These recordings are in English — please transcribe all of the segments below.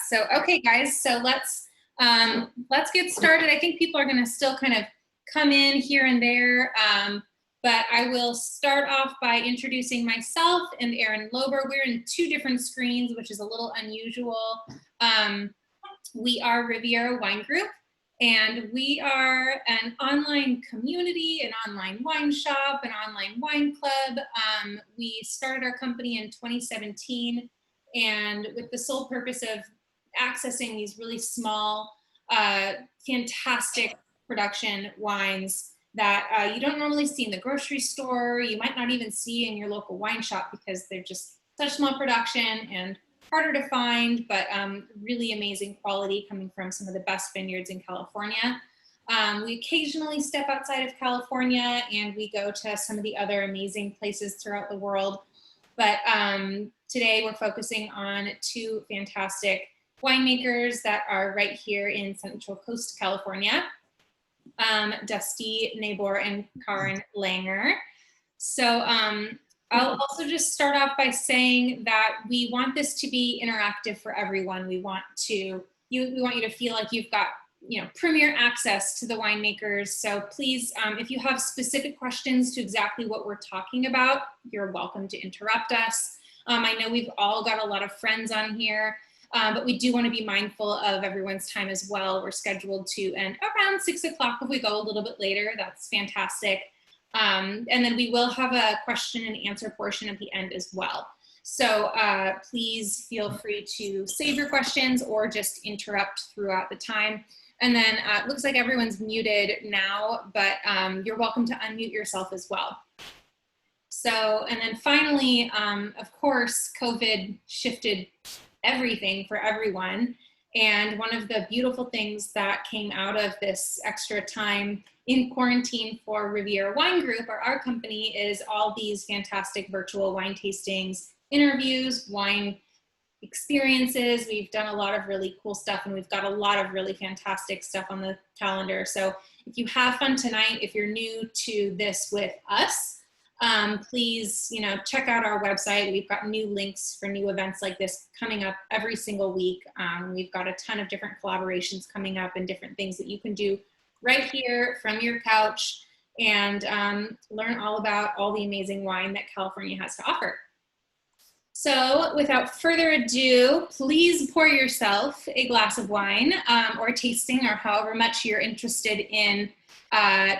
So, okay, guys, so let's get started. I think people are going to still kind of come in here and there, but I will start off by introducing myself and Erin Lober. We're in two different screens, which is a little unusual. We are Riviera Wine Group, and we are an online community, an online wine shop, an online wine club. We started our company in 2017, and with the sole purpose of accessing these really small, fantastic production wines that you don't normally see in the grocery store. You might not even see in your local wine shop because they're just such small production and harder to find, but really amazing quality coming from some of the best vineyards in California. We occasionally step outside of California and we go to some of the other amazing places throughout the world. But today we're focusing on two fantastic winemakers that are right here in Central Coast, California. Dusty, Nabor, and Karin Langer. So I'll also just start off by saying that we want this to be interactive for everyone. We want you to feel like you've got premier access to the winemakers. So please, if you have specific questions to exactly what we're talking about, you're welcome to interrupt us. I know we've all got a lot of friends on here, but we do want to be mindful of everyone's time as well. We're scheduled to end around 6 o'clock. If we go a little bit later, that's fantastic. And then we will have a question and answer portion at the end as well. So please feel free to save your questions or just interrupt throughout the time. And then it looks like everyone's muted now, but you're welcome to unmute yourself as well. So, and then finally, of course, COVID shifted everything for everyone. And one of the beautiful things that came out of this extra time in quarantine for Riviera Wine Group, or our company, is all these fantastic virtual wine tastings, interviews, wine experiences. We've done a lot of really cool stuff, and we've got a lot of really fantastic stuff on the calendar. So if you have fun tonight, if you're new to this with us, please, check out our website. We've got new links for new events like this coming up every single week. We've got a ton of different collaborations coming up and different things that you can do right here from your couch and learn all about all the amazing wine that California has to offer. So without further ado, please pour yourself a glass of wine or tasting, or however much you're interested in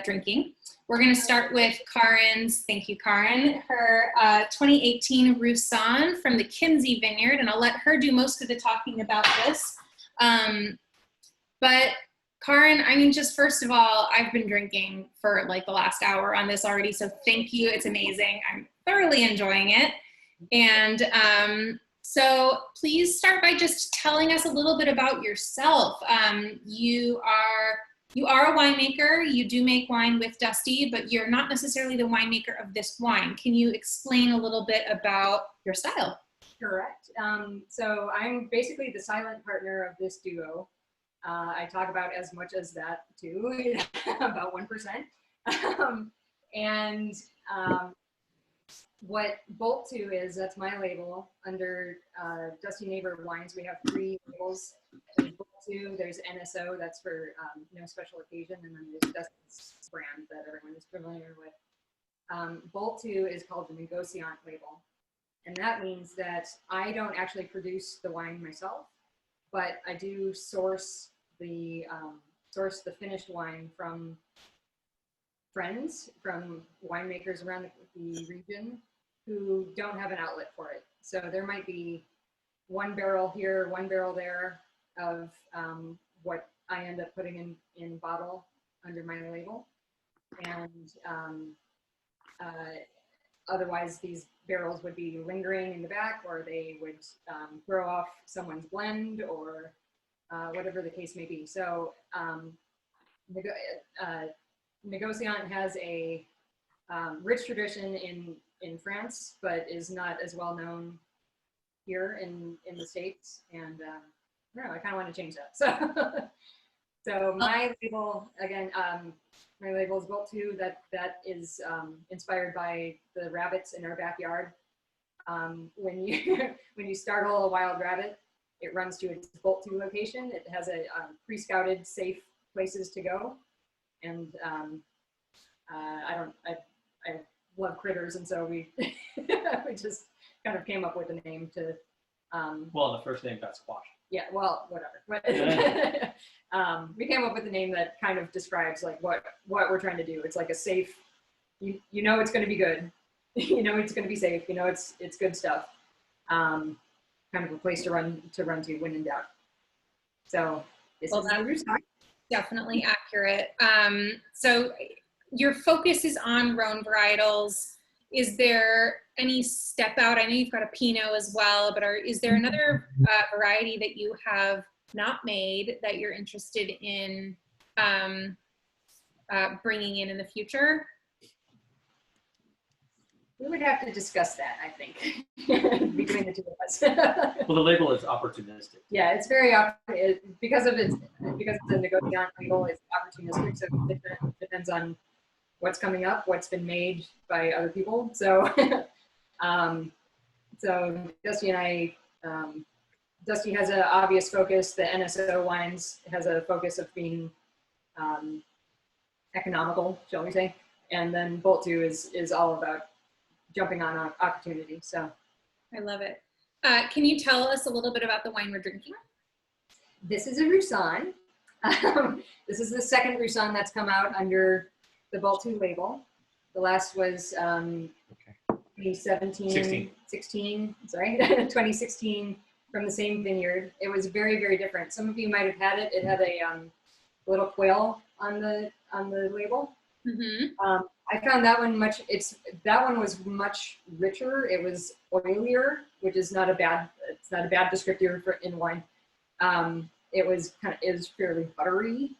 drinking. We're going to start with Karin's, thank you, Karin, her 2018 Roussanne from the Kinsey Vineyard, and I'll let her do most of the talking about this. But Karin, I mean, just first of all, I've been drinking for like the last hour on this already, so thank you. It's amazing. I'm thoroughly enjoying it. And so please start by just telling us a little bit about yourself. You are a winemaker. You do make wine with Dusty, but you're not necessarily the winemaker of this wine. Can you explain a little bit about your style? Correct. So I'm basically the silent partner of this duo. I talk about as much as that too, about 1%. What Bolt 2 is, that's my label. Under Dusty Nabor Wines, we have 3 labels. There's Bolt 2, there's NSO, that's for no special occasion, and then there's Dusty's brand that everyone is familiar with. Bolt 2 is called the Negociant label, and that means that I don't actually produce the wine myself, but I do source the finished wine from friends, from winemakers around the region who don't have an outlet for it. So there might be 1 barrel here, 1 barrel there of what I end up putting in bottle under my label. And otherwise these barrels would be lingering in the back, or they would throw off someone's blend, or whatever the case may be. So Negociant has a rich tradition in France, but is not as well known here in the States. And I don't know, I kind of want to change that. So my label, again, my label is Bolt 2. That is inspired by the rabbits in our backyard. When you startle a wild rabbit, it runs to its Bolt 2 location. It has a pre-scouted safe places to go. And I love critters, and so we we just kind of came up with a name to. Well, the first name got squashed. Yeah, well, whatever. But we came up with a name that kind of describes like what we're trying to do. It's like a safe. You know it's going to be good. You know it's going to be safe. You know it's good stuff. Kind of a place to run to when in doubt. So this is the Rooster. Definitely accurate. So your focus is on Rhone varietals. Is there any step out? I know you've got a Pinot as well, but is there another variety that you have not made that you're interested in bringing in the future? We would have to discuss that, I think, between the two of us. Well, the label is opportunistic. Yeah, it's very because it's a negotiant label. It's opportunistic, so it depends on what's coming up, what's been made by other people. So, so Dusty and I, Dusty has an obvious focus. The NSO wines has a focus of being economical, shall we say, and then Bolt 2 is all about jumping on opportunity. So I love it. Can you tell us a little bit about the wine we're drinking? This is a Roussanne. This is the second Roussanne that's come out under the Bolt 2 label. The last was 2016 from the same vineyard. It was very, very different. Some of you might have had it. It had a little quail on the label. Mm-hmm. I found that one that one was much richer. It was oilier, which is not a bad descriptor in wine. It was fairly buttery.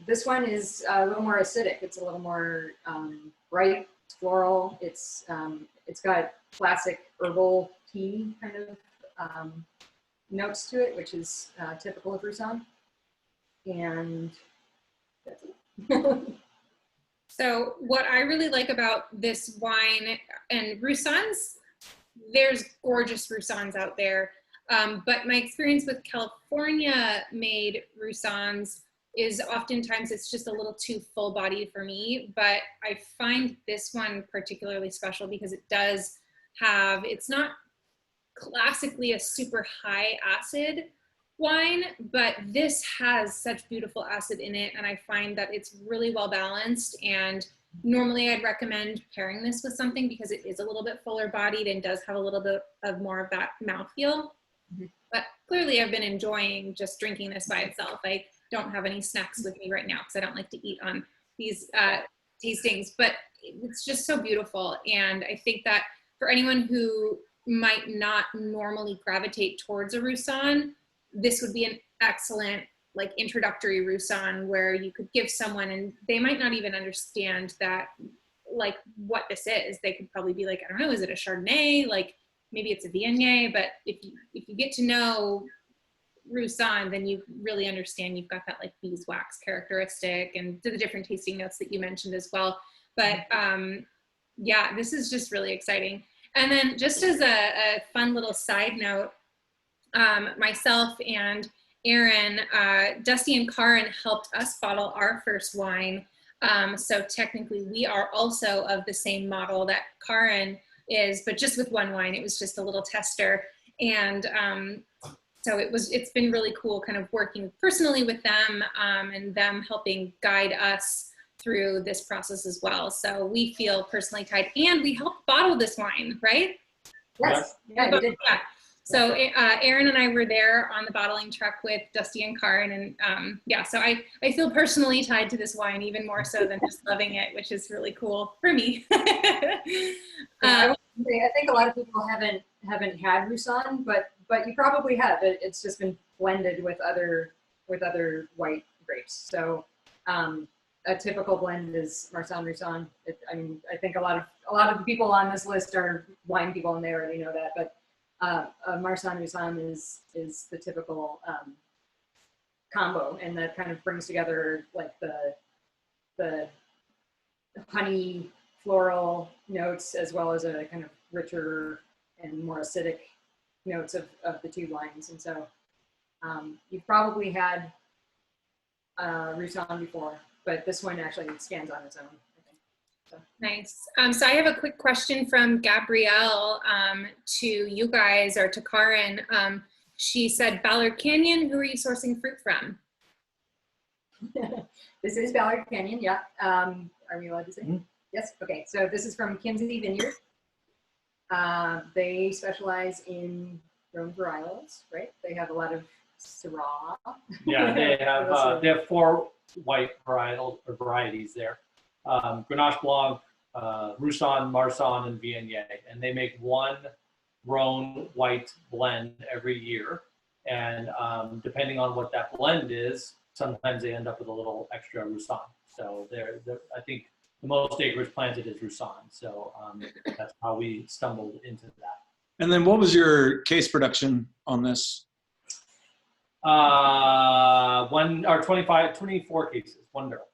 This one is a little more acidic. It's a little more bright, floral. It's got classic herbal tea kind of notes to it, which is typical of Roussanne. And that's it. So what I really like about this wine, and Roussannes, there's gorgeous Roussannes out there, but my experience with California-made Roussannes is oftentimes it's just a little too full-bodied for me, but I find this one particularly special because it does have, it's not classically a super high acid wine, but this has such beautiful acid in it, and I find that it's really well balanced. And normally I'd recommend pairing this with something because it is a little bit fuller bodied and does have a little bit of more of that mouthfeel. Mm-hmm. But clearly I've been enjoying just drinking this by itself. I don't have any snacks with me right now because I don't like to eat on these tastings, but it's just so beautiful. And I think that for anyone who might not normally gravitate towards a Roussanne, this would be an excellent like introductory Roussanne where you could give someone and they might not even understand that like what this is. They could probably be like, I don't know, is it a Chardonnay? Like maybe it's a Viognier, but if you get to know Roussanne, then you really understand you've got that like beeswax characteristic and the different tasting notes that you mentioned as well. But yeah, this is just really exciting. And then just as a fun little side note, myself and Aaron, Dusty and Karin helped us bottle our first wine. So technically we are also of the same model that Karin is, but just with one wine. It was just a little tester. And so it's been really cool kind of working personally with them and them helping guide us through this process as well. So we feel personally tied, and we helped bottle this wine, right? Yes, yeah, you did. Yeah. So Aaron and I were there on the bottling truck with Dusty and Karin, and yeah, so I feel personally tied to this wine even more so than just loving it, which is really cool for me. I think a lot of people haven't had Roussanne, but you probably have. It's just been blended with other white grapes. So a typical blend is Marsanne Roussanne. I mean, I think a lot of the people on this list are wine people, and they already know that. But Marsanne Roussanne is the typical combo, and that kind of brings together like the honey floral notes as well as a kind of richer and more acidic notes of the two wines. And so you've probably had Roussanne before, but this one actually stands on its own, I think. So. Nice. So I have a quick question from Gabrielle to you guys, or to Karin. She said, Ballard Canyon, who are you sourcing fruit from? This is Ballard Canyon, yeah. Are we allowed to say? Mm-hmm. Yes, okay. So this is from Kinsey Vineyard. They specialize in grown varietals, right? They have a lot of Syrah. Yeah, they have 4 white varietals or varieties there: Grenache Blanc, Roussanne, Marsanne, and Viognier. And they make one grown white blend every year. And depending on what that blend is, sometimes they end up with a little extra Roussanne. So I think the most acreage planted is Roussanne. So that's how we stumbled into that. And then what was your case production on this? 24 cases, 1 barrel.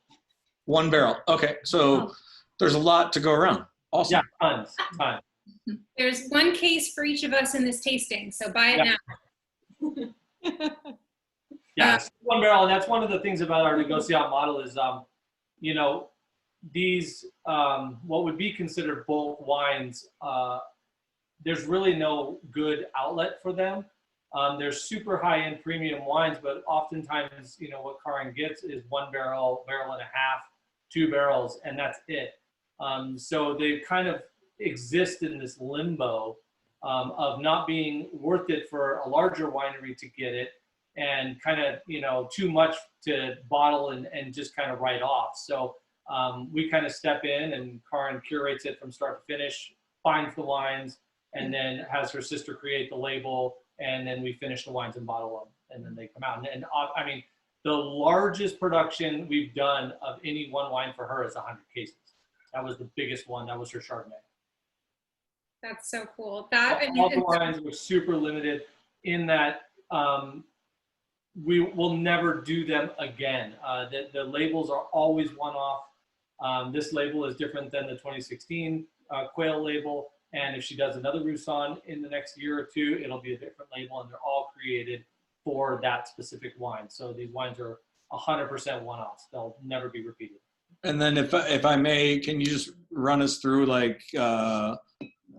1 barrel. Okay, so there's a lot to go around. Awesome. Yeah, tons. There's 1 case for each of us in this tasting, so buy it now. Yeah, it's 1 barrel, and that's one of the things about our negociant model is, you know, these what would be considered bulk wines. There's really no good outlet for them. They're super high-end premium wines, but oftentimes, you know, what Karin gets is 1 barrel, barrel and a half, 2 barrels, and that's it. So they kind of exist in this limbo of not being worth it for a larger winery to get it, and kind of, you know, too much to bottle and just kind of write off. So we kind of step in, and Karin curates it from start to finish, finds the wines, and then has her sister create the label, and then we finish the wines and bottle them, and then they come out. And I mean, the largest production we've done of any one wine for her is 100 cases. That was the biggest one. That was her Chardonnay. That's so cool. All the wines were super limited in that we will never do them again. The labels are always one-off. This label is different than the 2016 Quail label. And if she does another Roussanne in the next year or 2, it'll be a different label, and they're all created for that specific wine. So these wines are 100% one-offs. They'll never be repeated. And then if I may, can you just run us through like the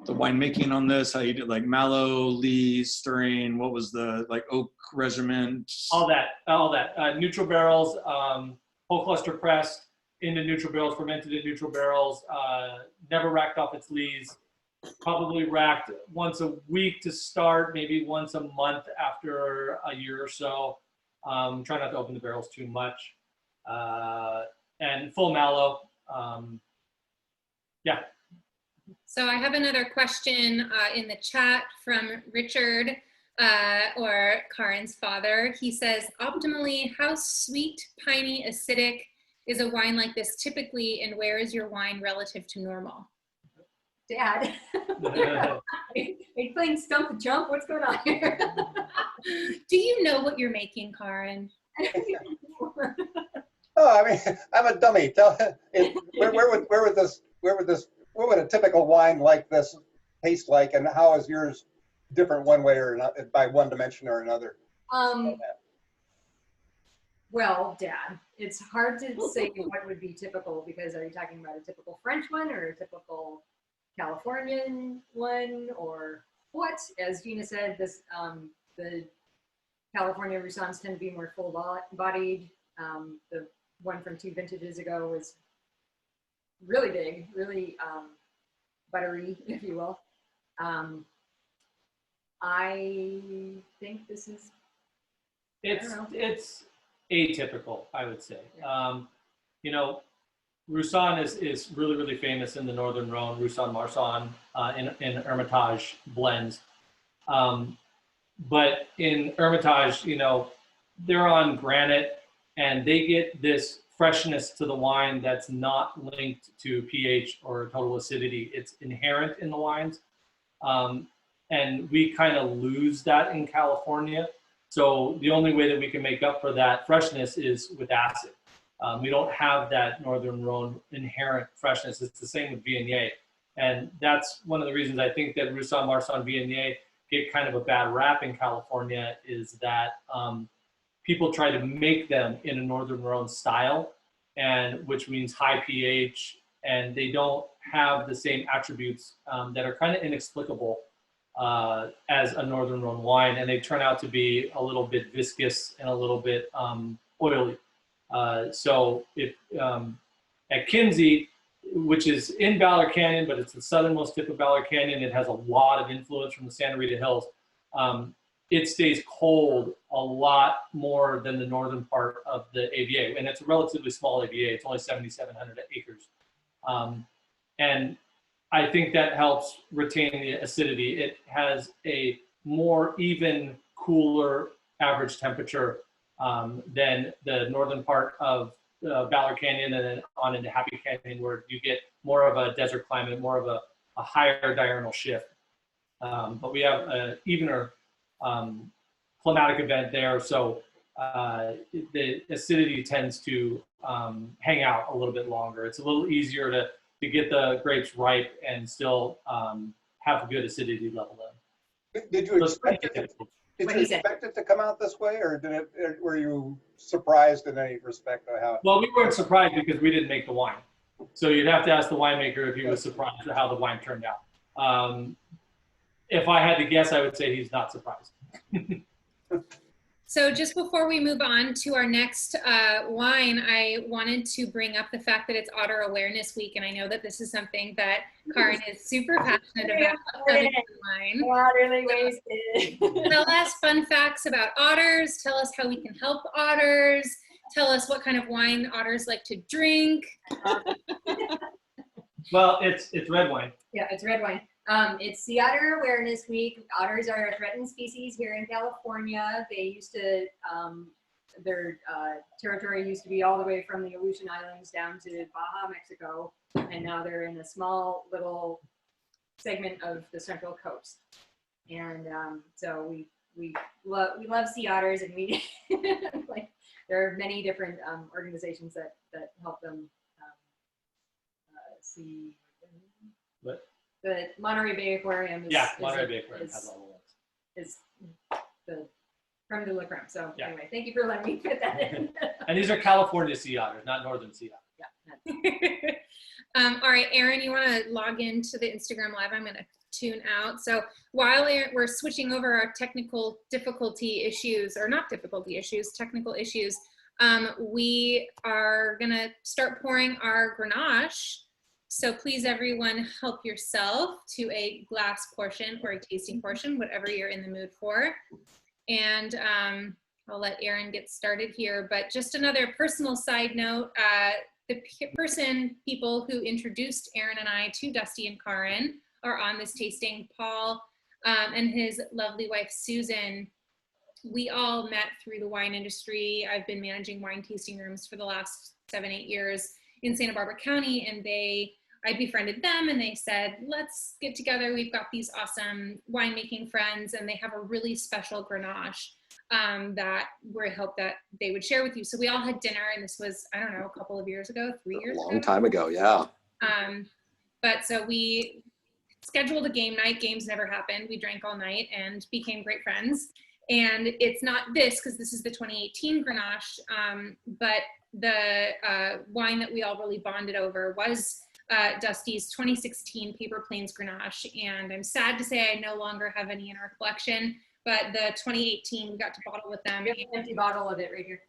winemaking on this? How you did like mallow, lees, stirring? What was the like oak regimen? All that. Neutral barrels, whole cluster pressed into neutral barrels, fermented in neutral barrels. Never racked off its lees. Probably racked once a week to start, maybe once a month after a year or so. Try not to open the barrels too much. And full mallow. Yeah. So I have another question in the chat from Richard, or Karin's father. He says, optimally, how sweet, piney, acidic is a wine like this typically, and where is your wine relative to normal? Dad, are you playing Stump the Jump? What's going on here? Do you know what you're making, Karin? Oh, I mean, I'm a dummy. What would a typical wine like this taste like, and how is yours different one way or another, by one dimension or another? Well, Dad, it's hard to say what would be typical, because are you talking about a typical French one or a typical Californian one, or what? As Gina said, this the California Roussannes tend to be more full-bodied. The one from 2 vintages ago was really big, really buttery, if you will. I think this is. It's atypical, I would say. You know, Roussanne is really, really famous in the Northern Rhone, Roussanne Marsanne, in Hermitage blends. But in Hermitage, you know, they're on granite, and they get this freshness to the wine that's not linked to pH or total acidity. It's inherent in the wines. And we kind of lose that in California. So the only way that we can make up for that freshness is with acid. We don't have that Northern Rhone inherent freshness. It's the same with Viognier. And that's one of the reasons I think that Roussanne, Marsanne, Viognier get kind of a bad rap in California is that people try to make them in a Northern Rhone style, and which means high pH, and they don't have the same attributes that are kind of inexplicable as a Northern Rhone wine, and they turn out to be a little bit viscous and a little bit oily. So if at Kinsey, which is in Ballard Canyon, but it's the southernmost tip of Ballard Canyon, it has a lot of influence from the Santa Rita Hills. It stays cold a lot more than the northern part of the AVA, and it's a relatively small AVA. It's only 7,700 acres. And I think that helps retain the acidity. It has a more even, cooler average temperature than the northern part of Ballard Canyon, and then on into Happy Canyon, where you get more of a desert climate, more of a higher diurnal shift. But we have an evener climatic event there, so the acidity tends to hang out a little bit longer. It's a little easier to get the grapes ripe and still have a good acidity level in. Did you expect it to come out this way, or were you surprised in any respect of how? Well, we weren't surprised because we didn't make the wine. So you'd have to ask the winemaker if he was surprised at how the wine turned out. If I had to guess, I would say he's not surprised. So just before we move on to our next wine, I wanted to bring up the fact that it's Otter Awareness Week, and I know that this is something that Karin is super passionate about. Wine. Waterly wasted. Tell us fun facts about otters. Tell us how we can help otters. Tell us what kind of wine otters like to drink. Well, it's red wine. Yeah, it's red wine. It's Sea Otter Awareness Week. Otters are a threatened species here in California. They used to, their territory used to be all the way from the Aleutian Islands down to Baja, Mexico, and now they're in a small little segment of the Central Coast. And so we love sea otters, and we like there are many different organizations that help them see. What? The Monterey Bay Aquarium is, Monterey Bay Aquarium has all the ones. is the creme de la creme. So Yeah. anyway, thank you for letting me put that in. And these are California sea otters, not northern sea otters. Yeah. All right, Aaron, you want to log into the Instagram Live? I'm going to tune out. So while we're switching over our technical difficulty issues, or not difficulty issues, technical issues, we are going to start pouring our Grenache. So please, everyone, help yourself to a glass portion or a tasting portion, whatever you're in the mood for. And I'll let Aaron get started here. But just another personal side note, the people who introduced Aaron and I to Dusty and Karin are on this tasting. Paul and his lovely wife, Susan. We all met through the wine industry. I've been managing wine tasting rooms for the last 7-8 years in Santa Barbara County, and I befriended them, and they said, let's get together. We've got these awesome winemaking friends, and they have a really special Grenache that we hope that they would share with you. So we all had dinner, and this was, I don't know, a couple of years ago, 3 years ago. A long time ago, yeah. But so we scheduled a game night. Games never happened. We drank all night and became great friends. And it's not this, because this is the 2018 Grenache, but the wine that we all really bonded over was Dusty's 2016 Paper Plains Grenache. And I'm sad to say I no longer have any in our collection, but the 2018 we got to bottle with them. We have an empty bottle of it right here.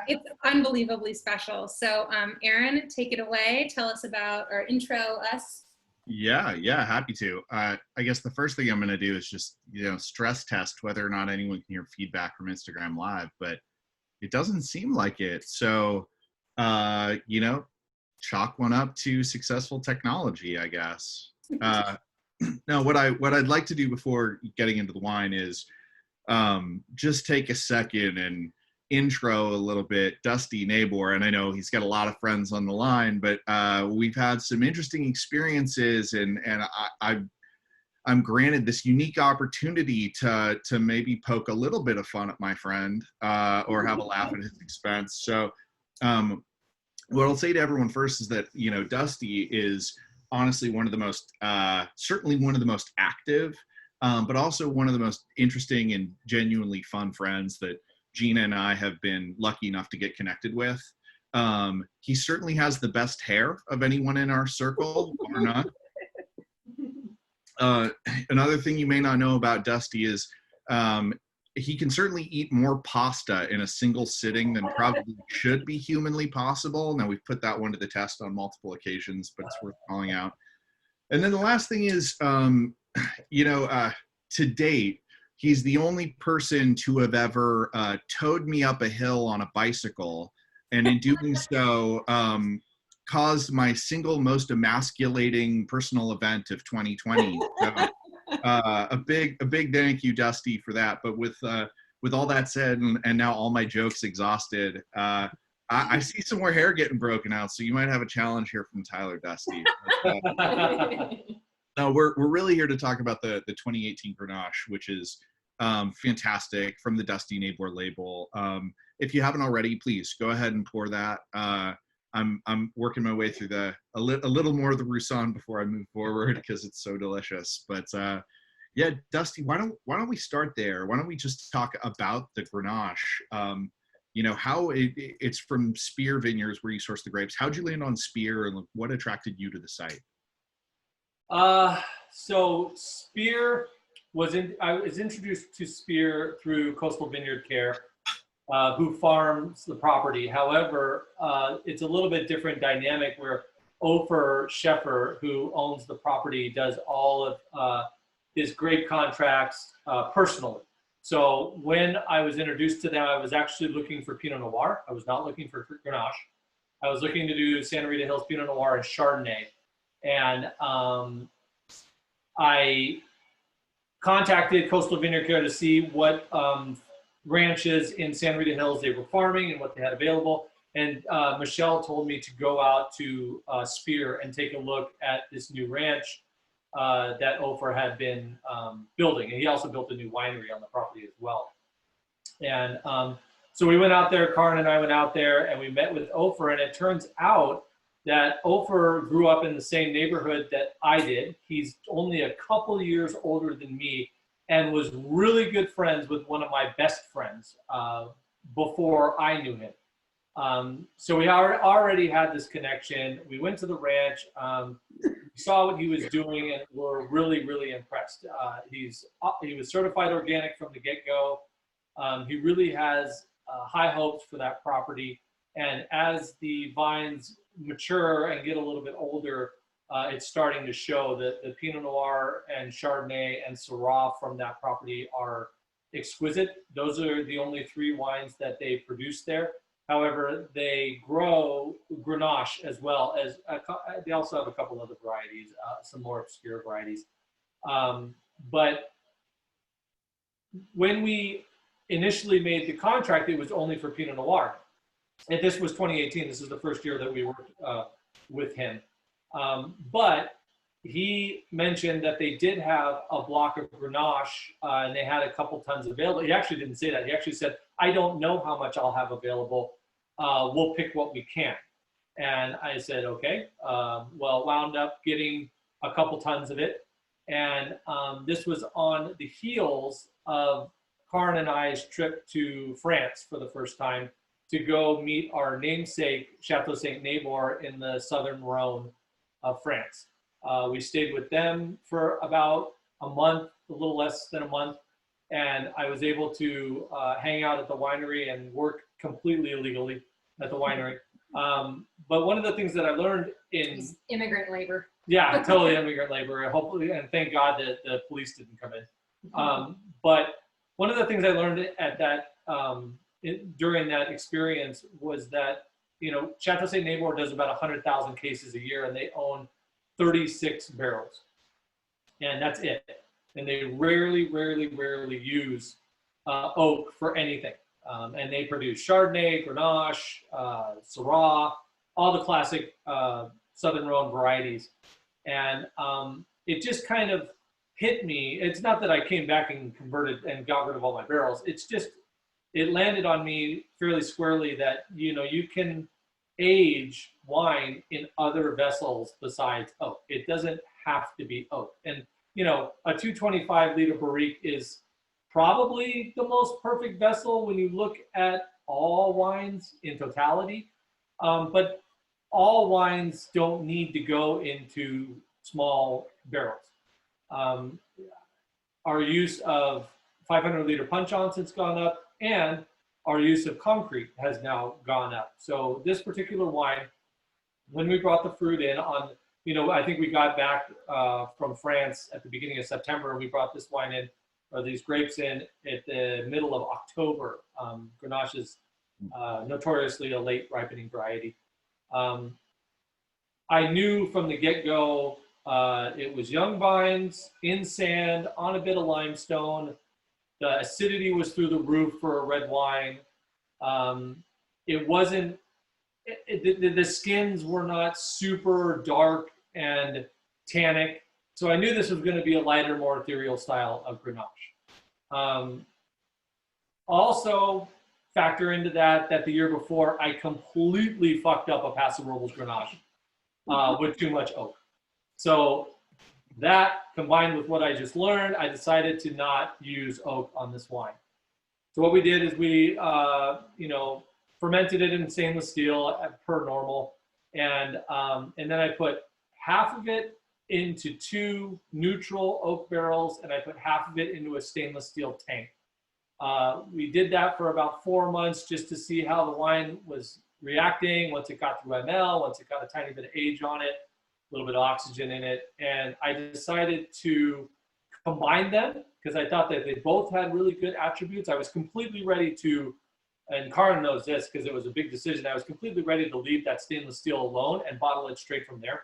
It's unbelievably special. So Aaron, take it away. Tell us about, or intro us. Yeah, happy to. I guess the first thing I'm going to do is just, stress test whether or not anyone can hear feedback from Instagram Live, but it doesn't seem like it. So, chalk one up to successful technology, I guess. No, what I'd like to do before getting into the wine is just take a second and intro a little bit Dusty Nabor. And I know he's got a lot of friends on the line, but we've had some interesting experiences, and I'm granted this unique opportunity to maybe poke a little bit of fun at my friend or have a laugh at his expense. So what I'll say to everyone first is that, Dusty is honestly one of the most, certainly one of the most active but also one of the most interesting and genuinely fun friends that Gina and I have been lucky enough to get connected with. He certainly has the best hair of anyone in our circle, or not. Another thing you may not know about Dusty is he can certainly eat more pasta in a single sitting than probably should be humanly possible. Now, we've put that one to the test on multiple occasions, but it's worth calling out. And then the last thing is, to date, he's the only person to have ever towed me up a hill on a bicycle, and in doing so, caused my single most emasculating personal event of 2020. So, a big thank you, Dusty, for that. But with all that said, and now all my jokes exhausted, I see some more hair getting broken out, so you might have a challenge here from Tyler, Dusty. No, we're really here to talk about the 2018 Grenache, which is fantastic, from the Dusty Nabor label. If you haven't already, please go ahead and pour that. I'm working my way through a little more of the Roussanne before I move forward because it's so delicious. But yeah, Dusty, why don't we start there? Why don't we just talk about the Grenache? How it's from Spear Vineyards, where you source the grapes. How'd you land on Spear, and what attracted you to the site? So Spear I was introduced to Spear through Coastal Vineyard Care, who farms the property. However, it's a little bit different dynamic where Ofer Sheffer, who owns the property, does all of his grape contracts personally. So when I was introduced to them, I was actually looking for Pinot Noir. I was not looking for Grenache. I was looking to do Santa Rita Hills Pinot Noir and Chardonnay. And I contacted Coastal Vineyard Care to see what ranches in Santa Rita Hills they were farming and what they had available. And Michelle told me to go out to Spear and take a look at this new ranch that Ofer had been building. And he also built a new winery on the property as well. And so we went out there, Karin and I went out there, and we met with Ofer. And it turns out that Ofer grew up in the same neighborhood that I did. He's only a couple years older than me and was really good friends with one of my best friends before I knew him. So we already had this connection. We went to the ranch, saw what he was doing, and were really, really impressed. He was certified organic from the get-go. He really has high hopes for that property. And as the vines mature and get a little bit older, it's starting to show that the Pinot Noir and Chardonnay and Syrah from that property are exquisite. Those are the only three wines that they produce there. However, they grow Grenache as well as, they also have a couple other varieties, some more obscure varieties. But when we initially made the contract, it was only for Pinot Noir. And this was 2018. This is the first year that we worked with him. But he mentioned that they did have a block of Grenache and they had a couple tons available. He actually didn't say that. He actually said, I don't know how much I'll have available. We'll pick what we can. And I said, okay. Well, wound up getting a couple tons of it. And this was on the heels of Karin and I's trip to France for the first time to go meet our namesake Chateau Saint Nabor in the southern Rhone of France. We stayed with them for about a month, a little less than a month, and I was able to hang out at the winery and work completely illegally at the winery. But one of the things that I learned in immigrant labor. Yeah, totally immigrant labor. Hopefully, and thank God that the police didn't come in. But one of the things I learned at that during that experience was that, Chateau Saint Nabor does about 100,000 cases a year, and they own 36 barrels, and that's it. And they rarely use oak for anything. And they produce Chardonnay, Grenache, Syrah, all the classic Southern Rhone varieties. And it just kind of hit me. It's not that I came back and converted and got rid of all my barrels. It's just, it landed on me fairly squarely that, you can age wine in other vessels besides oak. It doesn't have to be oak. And you know, a 225 liter barrique is probably the most perfect vessel when you look at all wines in totality. But all wines don't need to go into small barrels. Um, our use of 500 liter punch-ons has gone up, and our use of concrete has now gone up. So this particular wine, when we brought the fruit in on, you know, I think we got back from France at the beginning of September, and we brought this wine in, or these grapes in, at the middle of October. Grenache is notoriously a late ripening variety. I knew from the get-go it was young vines, in sand, on a bit of limestone. The acidity was through the roof for a red wine. It wasn't, the skins were not super dark and tannic. So I knew this was going to be a lighter, more ethereal style of Grenache. Also, factor into that the year before, I completely fucked up a Paso Robles Grenache with too much oak. So that, combined with what I just learned, I decided to not use oak on this wine. So what we did is we, you know, fermented it in stainless steel per normal, and then I put half of it into 2 neutral oak barrels, and I put half of it into a stainless steel tank. We did that for about 4 months just to see how the wine was reacting once it got through ML, once it got a tiny bit of age on it, a little bit of oxygen in it. And I decided to combine them because I thought that they both had really good attributes. I was completely ready to, and Karin knows this because it was a big decision, I was completely ready to leave that stainless steel alone and bottle it straight from there.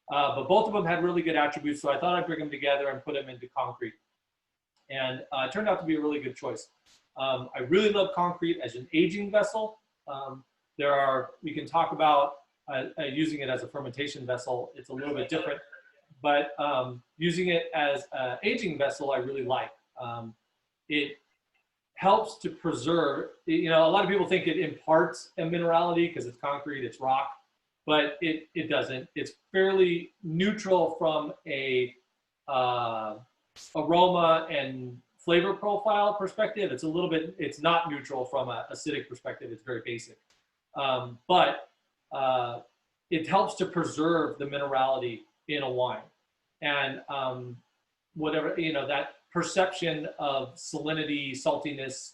But both of them had really good attributes, so I thought I'd bring them together and put them into concrete. And it turned out to be a really good choice. I really love concrete as an aging vessel. We can talk about using it as a fermentation vessel. It's a little bit different, but using it as an aging vessel, I really like. It helps to preserve, you know, a lot of people think it imparts a minerality because it's concrete, it's rock, but it doesn't. It's fairly neutral from a aroma and flavor profile perspective. It's a little bit, it's not neutral from an acidic perspective. It's very basic. But it helps to preserve the minerality in a wine. And whatever, you know, that perception of salinity, saltiness,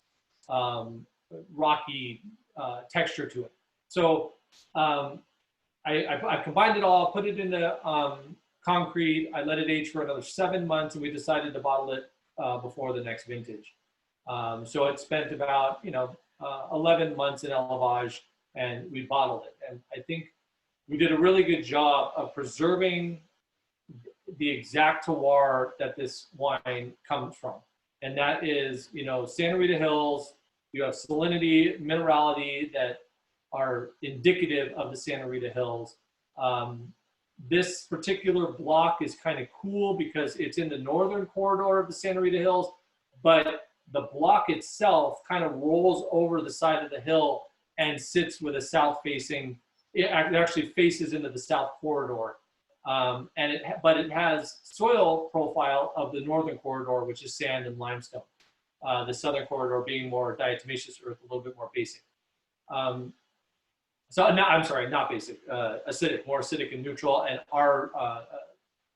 rocky texture to it. So I combined it all, put it into concrete. I let it age for another 7 months, and we decided to bottle it before the next vintage. So it spent about, you know, 11 months in élevage, and we bottled it. And I think we did a really good job of preserving the exact terroir that this wine comes from. And that is, you know, Santa Rita Hills. You have salinity, minerality that are indicative of the Santa Rita Hills. This particular block is kind of cool because it's in the northern corridor of the Santa Rita Hills, but the block itself kind of rolls over the side of the hill and sits with a south facing, it actually faces into the south corridor. But it has soil profile of the northern corridor, which is sand and limestone. The southern corridor being more diatomaceous earth, a little bit more basic. I'm sorry, not basic, acidic, more acidic and neutral, and our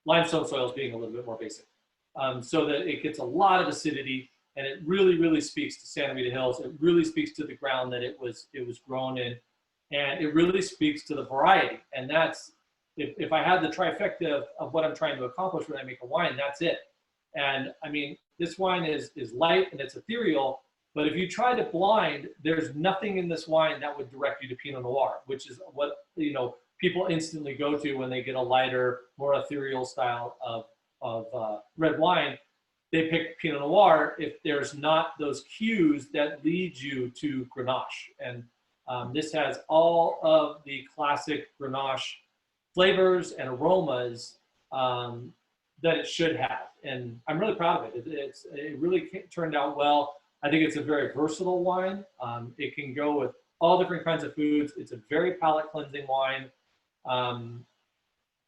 limestone soils being a little bit more basic. So that it gets a lot of acidity, and it really, really speaks to Santa Rita Hills. It really speaks to the ground that it was grown in, and it really speaks to the variety. And that's, if I had the trifecta of what I'm trying to accomplish when I make a wine, that's it. And I mean, this wine is light and it's ethereal, but if you try to blind, there's nothing in this wine that would direct you to Pinot Noir, which is what, you know, people instantly go to when they get a lighter, more ethereal style of red wine. They pick Pinot Noir if there's not those cues that lead you to Grenache. And this has all of the classic Grenache flavors and aromas that it should have. And I'm really proud of it. It really turned out well. I think it's a very versatile wine. It can go with all different kinds of foods. It's a very palate cleansing wine.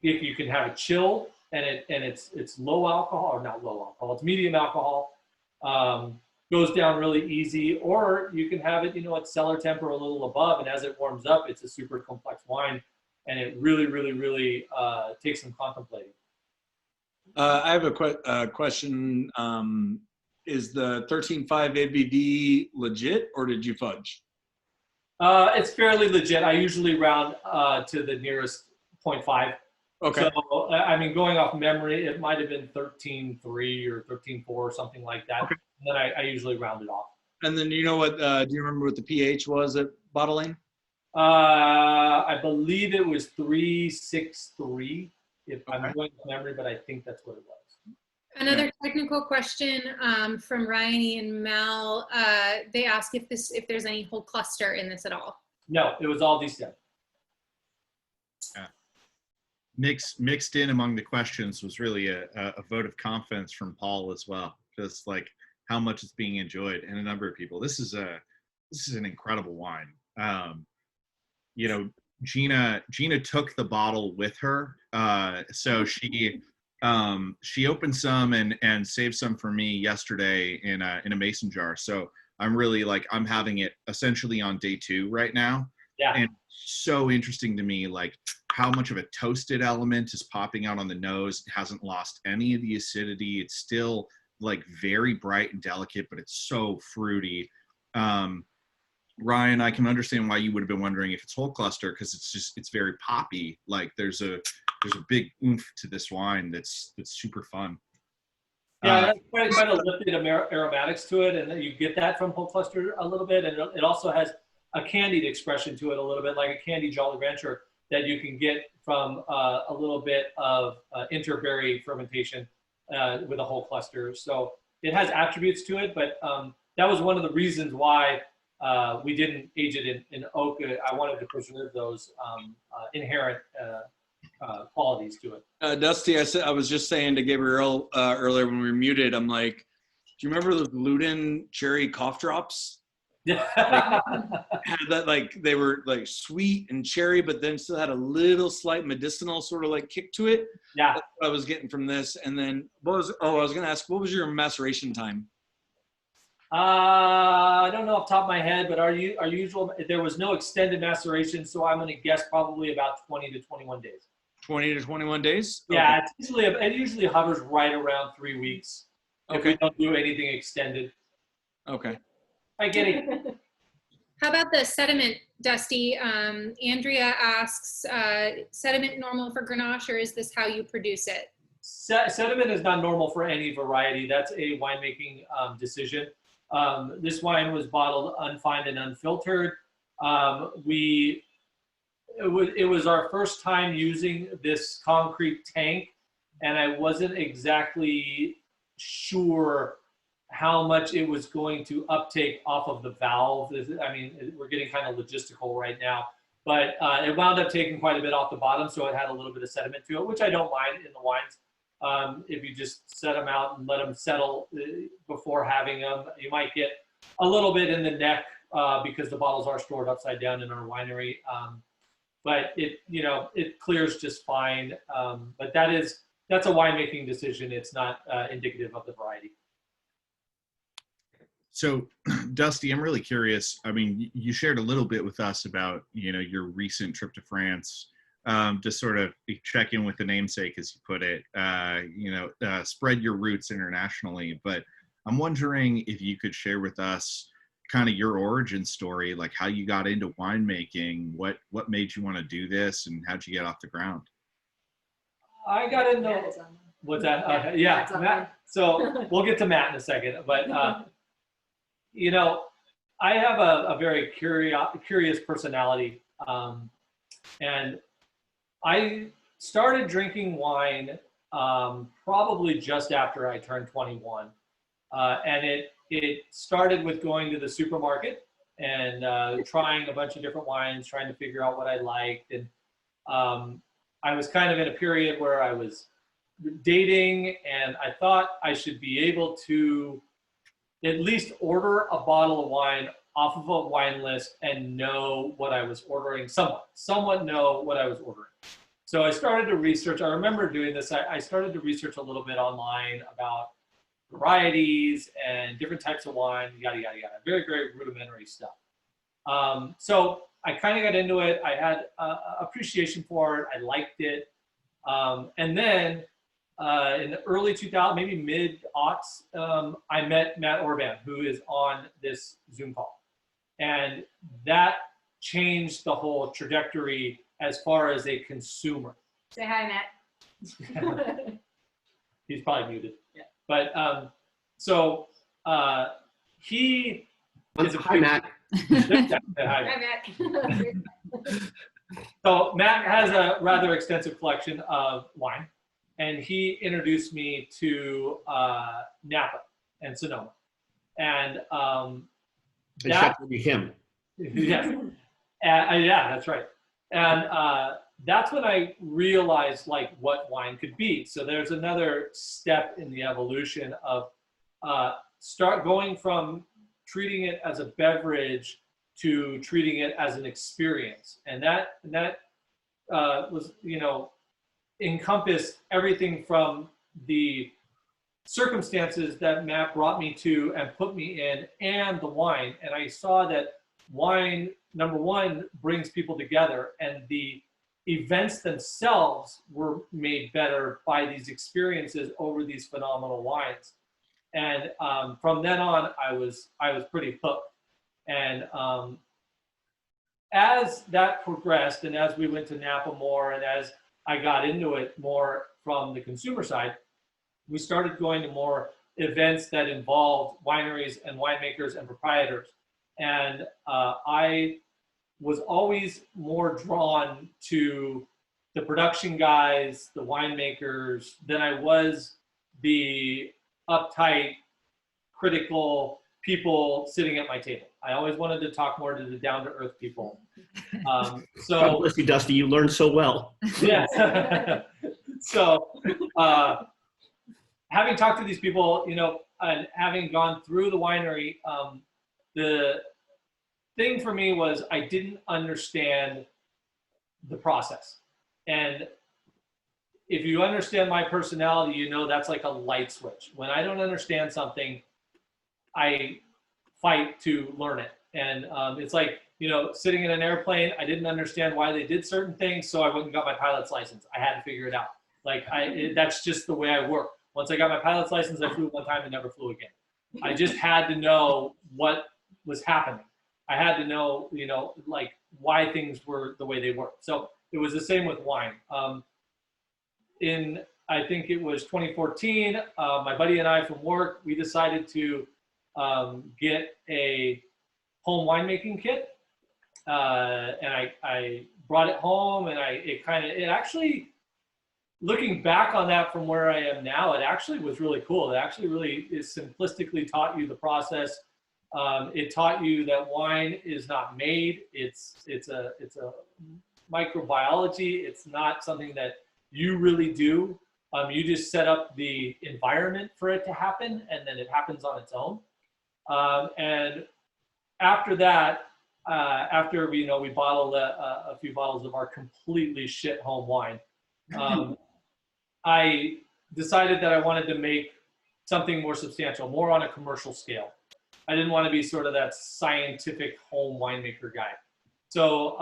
If you can have it chilled, and it's low alcohol, or not low alcohol, it's medium alcohol. Goes down really easy, or you can have it, at cellar temp or a little above, and as it warms up, it's a super complex wine, and it really, really, really takes some contemplating. I have a question. Is the 13.5 ABV legit, or did you fudge? It's fairly legit. I usually round to the nearest 0.5. Okay. So, I mean, going off memory, it might have been 13.3 or 13.4 or something like that. Okay. And then I usually round it off. And then you know what? Do you remember what the pH was at bottling? I believe it was 3.63, if I'm Okay. going from memory, but I think that's what it was. Another technical question from Ryanie and Mel. They ask if there's any whole cluster in this at all. No, it was all descent. Mixed in among the questions was really a vote of confidence from Paul as well, just like how much it's being enjoyed, and a number of people. This is an incredible wine. Gina took the bottle with her, so she opened some and saved some for me yesterday in a mason jar. So I'm really I'm having it essentially on day 2 right now. Yeah. And so interesting to me, how much of a toasted element is popping out on the nose. It hasn't lost any of the acidity. It's still very bright and delicate, but it's so fruity. Ryan, I can understand why you would have been wondering if it's whole cluster, because it's very poppy. There's a big oomph to this wine that's super fun. Yeah, that's quite a lifted aromatics to it, and you get that from whole cluster a little bit, and it also has a candied expression to it a little bit, like a candied Jolly Rancher that you can get from a little bit of interberry fermentation with a whole cluster. So it has attributes to it, but that was one of the reasons why we didn't age it in oak. I wanted to preserve those inherent qualities to it. Dusty, I was just saying to Gabriel earlier when we were muted, I'm like, do you remember the Luden cherry cough drops? Yeah. Had that they were sweet and cherry, but then still had a little slight medicinal sort of kick to it. Yeah. That's what I was getting from this. And then I was going to ask, what was your maceration time? I don't know off the top of my head, but our usual, there was no extended maceration, so I'm going to guess probably about 20 to 21 days. 20 to 21 days? Yeah, okay. It usually hovers right around 3 weeks. If we don't do anything extended. Okay. I get it. How about the sediment, Dusty? Andrea asks, sediment normal for Grenache, or is this how you produce it? Sediment is not normal for any variety. That's a winemaking decision. This wine was bottled unfined and unfiltered. It was our first time using this concrete tank, and I wasn't exactly sure how much it was going to uptake off of the valve. I mean, we're getting kind of logistical right now, but it wound up taking quite a bit off the bottom, so it had a little bit of sediment to it, which I don't mind in the wines. If you just set them out and let them settle before having them, you might get a little bit in the neck because the bottles are stored upside down in our winery. But it clears just fine. But that's a winemaking decision. It's not indicative of the variety. So, Dusty, I'm really curious. I mean, you shared a little bit with us about, your recent trip to France, to sort of check in with the namesake, as you put it, spread your roots internationally. But I'm wondering if you could share with us kind of your origin story, like how you got into winemaking, what made you want to do this, and how'd you get off the ground? I got into, what's that? Yeah, Matt. So we'll get to Matt in a second, but I have a very curious personality, and I started drinking wine probably just after I turned 21, and it started with going to the supermarket and trying a bunch of different wines, trying to figure out what I liked, and I was kind of in a period where I was dating, and I thought I should be able to at least order a bottle of wine off of a wine list and know what I was ordering, somewhat know what I was ordering. So I started to research. I remember doing this. I started to research a little bit online about varieties and different types of wine, yada, yada, yada. Very, very rudimentary stuff. So I kind of got into it. I had appreciation for it. I liked it. And then in the early 2000s, maybe mid-aughts, I met Matt Orban, who is on this Zoom call. And that changed the whole trajectory as far as a consumer. Say hi, Matt. He's probably muted. Yeah. But so he is a Hi, Matt. Hi. Hi, Matt. So Matt has a rather extensive collection of wine, and he introduced me to Napa and Sonoma. And Except for him. yes, yeah, that's right. And that's when I realized like what wine could be. So there's another step in the evolution of start going from treating it as a beverage to treating it as an experience. And that was, you know, encompassed everything from the circumstances that Matt brought me to and put me in and the wine. And I saw that wine, number one, brings people together, and the events themselves were made better by these experiences over these phenomenal wines. And from then on, I was pretty hooked. And as that progressed, and as we went to Napa more, and as I got into it more from the consumer side, we started going to more events that involved wineries and winemakers and proprietors. And I was always more drawn to the production guys, the winemakers, than I was the uptight, critical people sitting at my table. I always wanted to talk more to the down-to-earth people. God bless you, Dusty. You learned so well. Yeah. So having talked to these people, you know, and having gone through the winery, the thing for me was I didn't understand the process. And if you understand my personality, you know that's like a light switch. When I don't understand something, I fight to learn it. And it's like, you know, sitting in an airplane, I didn't understand why they did certain things, so I went and got my pilot's license. I had to figure it out. Like, that's just the way I work. Once I got my pilot's license, I flew one time and never flew again. I just had to know what was happening. I had to know, you know, like why things were the way they were. So it was the same with wine. In, I think it was 2014, my buddy and I from work, we decided to get a home winemaking kit. And I brought it home, and it actually, looking back on that from where I am now, it actually was really cool. It actually really is simplistically taught you the process. It taught you that wine is not made. It's a microbiology. It's not something that you really do. You just set up the environment for it to happen, and then it happens on its own. And after that, after we bottled a few bottles of our completely shit home wine, I decided that I wanted to make something more substantial, more on a commercial scale. I didn't want to be sort of that scientific home winemaker guy. So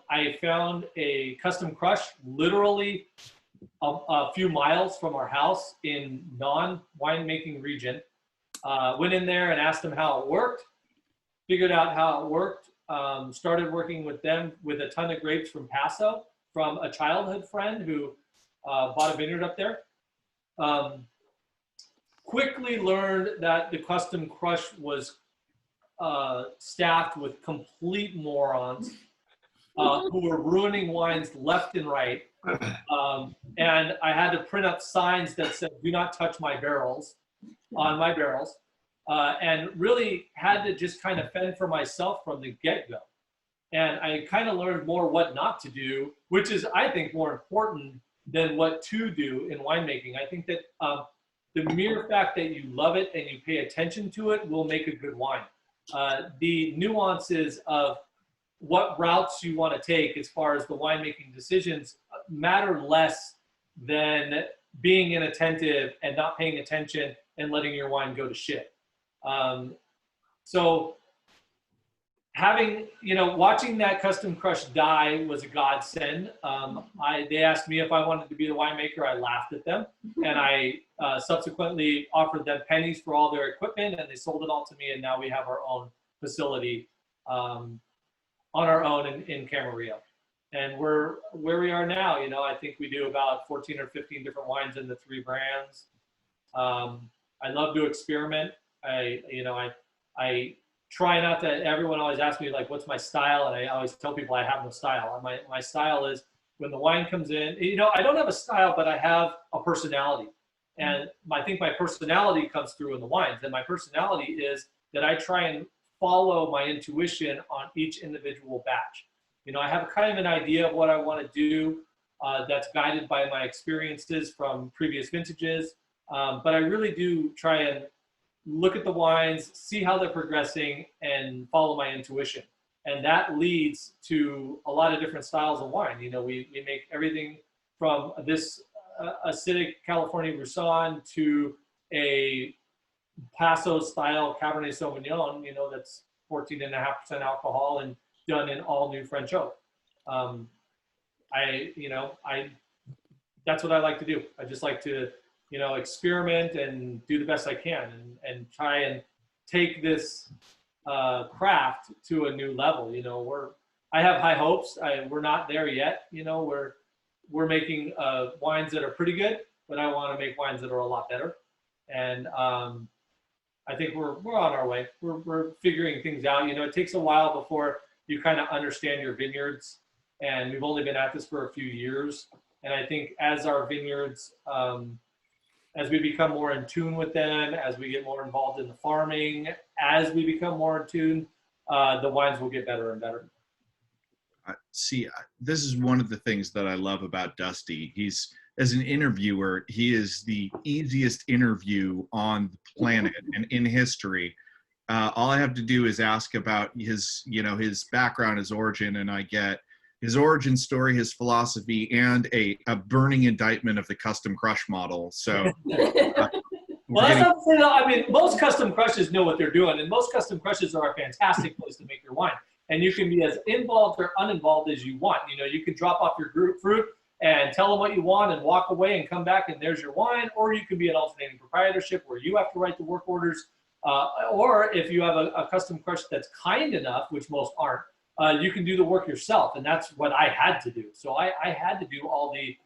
I found a custom crush literally a few miles from our house in non-winemaking region. Went in there and asked them how it worked, figured out how it worked, started working with them with a ton of grapes from Paso from a childhood friend who bought a vineyard up there. Quickly learned that the custom crush was staffed with complete morons who were ruining wines left and right. And I had to print up signs that said, "Do not touch my barrels," on my barrels. And really had to just kind of fend for myself from the get-go. And I kind of learned more what not to do, which is, I think, more important than what to do in winemaking. I think that the mere fact that you love it and you pay attention to it will make a good wine. The nuances of what routes you want to take as far as the winemaking decisions matter less than being inattentive and not paying attention and letting your wine go to shit. So having, watching that custom crush die was a godsend. They asked me if I wanted to be the winemaker. I laughed at them, and I subsequently offered them pennies for all their equipment, and they sold it all to me. And now we have our own facility on our own in Camarillo. And we're where we are now. I think we do about 14 or 15 different wines in the 3 brands. I love to experiment. I try not to. Everyone always asks me like, "What's my style?" And I always tell people I have no style. My style is when the wine comes in. I don't have a style, but I have a personality, and I think my personality comes through in the wines. And my personality is that I try and follow my intuition on each individual batch. I have kind of an idea of what I want to do that's guided by my experiences from previous vintages. But I really do try and look at the wines, see how they're progressing, and follow my intuition. And that leads to a lot of different styles of wine. We make everything from this acidic California Roussanne to a Paso style Cabernet Sauvignon, that's 14.5% alcohol and done in all new French oak. That's what I like to do. I just like to, experiment and do the best I can and try and take this craft to a new level. I have high hopes. We're not there yet. We're making wines that are pretty good, but I want to make wines that are a lot better. And I think we're on our way. We're figuring things out. It takes a while before you kind of understand your vineyards, and we've only been at this for a few years. And I think as our vineyards, as we become more in tune with them, as we get more involved in the farming, as we become more in tune, the wines will get better and better. See, this is one of the things that I love about Dusty. He's, as an interviewer, he is the easiest interview on the planet and in history. All I have to do is ask about his background, his origin, and I get his origin story, his philosophy, and a burning indictment of the custom crush model. So, well, that's not to say that. I mean, most custom crushes know what they're doing, and most custom crushes are a fantastic place to make your wine. And you can be as involved or uninvolved as you want. You can drop off your fruit and tell them what you want and walk away and come back and there's your wine. Or you can be an alternating proprietorship where you have to write the work orders. Or if you have a custom crush that's kind enough, which most aren't, you can do the work yourself. And that's what I had to do. So I had to do all the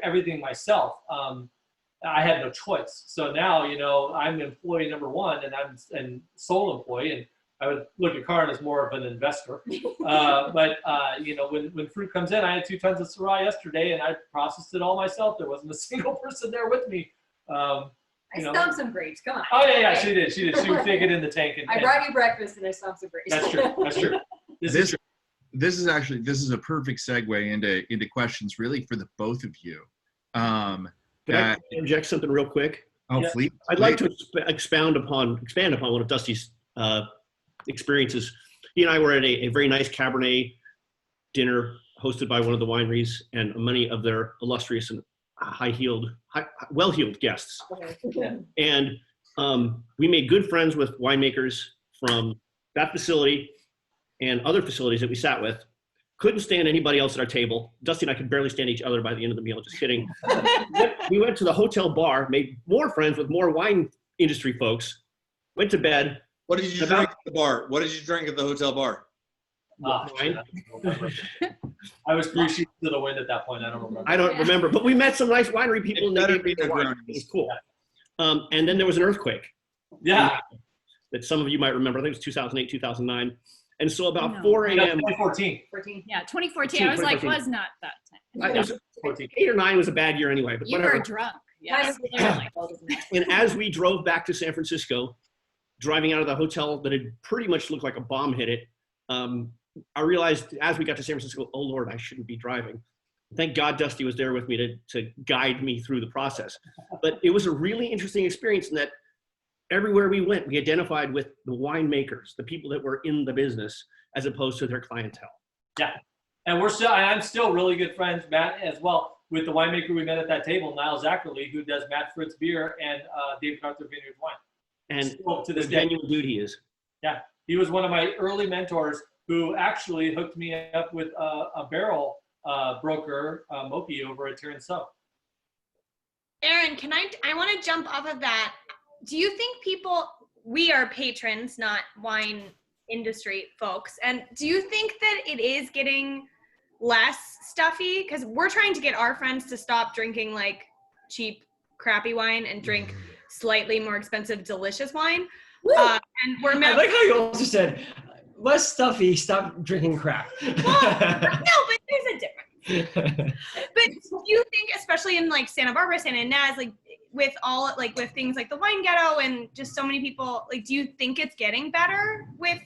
everything myself. I had no choice. So now, I'm employee number 1 and I'm sole employee, and I would look at Karin as more of an investor. But when fruit comes in, I had 2 tons of Syrah yesterday and I processed it all myself. There wasn't a single person there with me. I stomped some grapes. Come on. Oh yeah, she did. She would take it in the tank. I brought you breakfast and I stomped some grapes. That's true. This is a perfect segue into questions really for the both of you. Could I inject something real quick? Oh, Yeah. please. I'd like to expand upon one of Dusty's experiences. He and I were at a very nice Cabernet dinner hosted by one of the wineries and many of their illustrious and well-heeled guests. And we made good friends with winemakers from that facility and other facilities that we sat with. Couldn't stand anybody else at our table. Dusty and I could barely stand each other by the end of the meal, just kidding. We went to the hotel bar, made more friends with more wine industry folks, went to bed. What did you drink at the bar? What did you drink at the hotel bar? Wine. I was 3 sheets to the wind at that point. I don't remember. I don't remember, but we met some nice winery people. And they gave me their wine. It was cool. And then there was an earthquake. Yeah. That some of you might remember. I think it was 2008, 2009. And so about 4 a.m. 2014. 14. Yeah, 2014. I was like, was not that time. 8 or 9 was a bad year anyway. But You whatever. were drunk. Yes, clearly. And as we drove back to San Francisco, driving out of the hotel that had pretty much looked like a bomb hit it, I realized as we got to San Francisco, oh Lord, I shouldn't be driving. Thank God Dusty was there with me to guide me through the process. But it was a really interesting experience in that everywhere we went, we identified with the winemakers, the people that were in the business, as opposed to their clientele. Yeah, and I'm still really good friends, Matt, as well, with the winemaker we met at that table, Niall Zackerly, who does Matt Fritz beer and David Arthur Vineyards wine. And still to this the day, genuine dude he is. yeah, he was one of my early mentors who actually hooked me up with a barrel broker, Moki, over at Terran Sub. Aaron, I want to jump off of that. Do you think we are patrons, not wine industry folks, and do you think that it is getting less stuffy? Because we're trying to get our friends to stop drinking like cheap, crappy wine and drink slightly more expensive, delicious wine. And we're I like how you also said, less stuffy, stop drinking crap. Well, no, but there's a difference. But do you think, especially in like Santa Barbara, Santa Ynez, like with all like with things like the wine ghetto and just so many people, like, do you think it's getting better with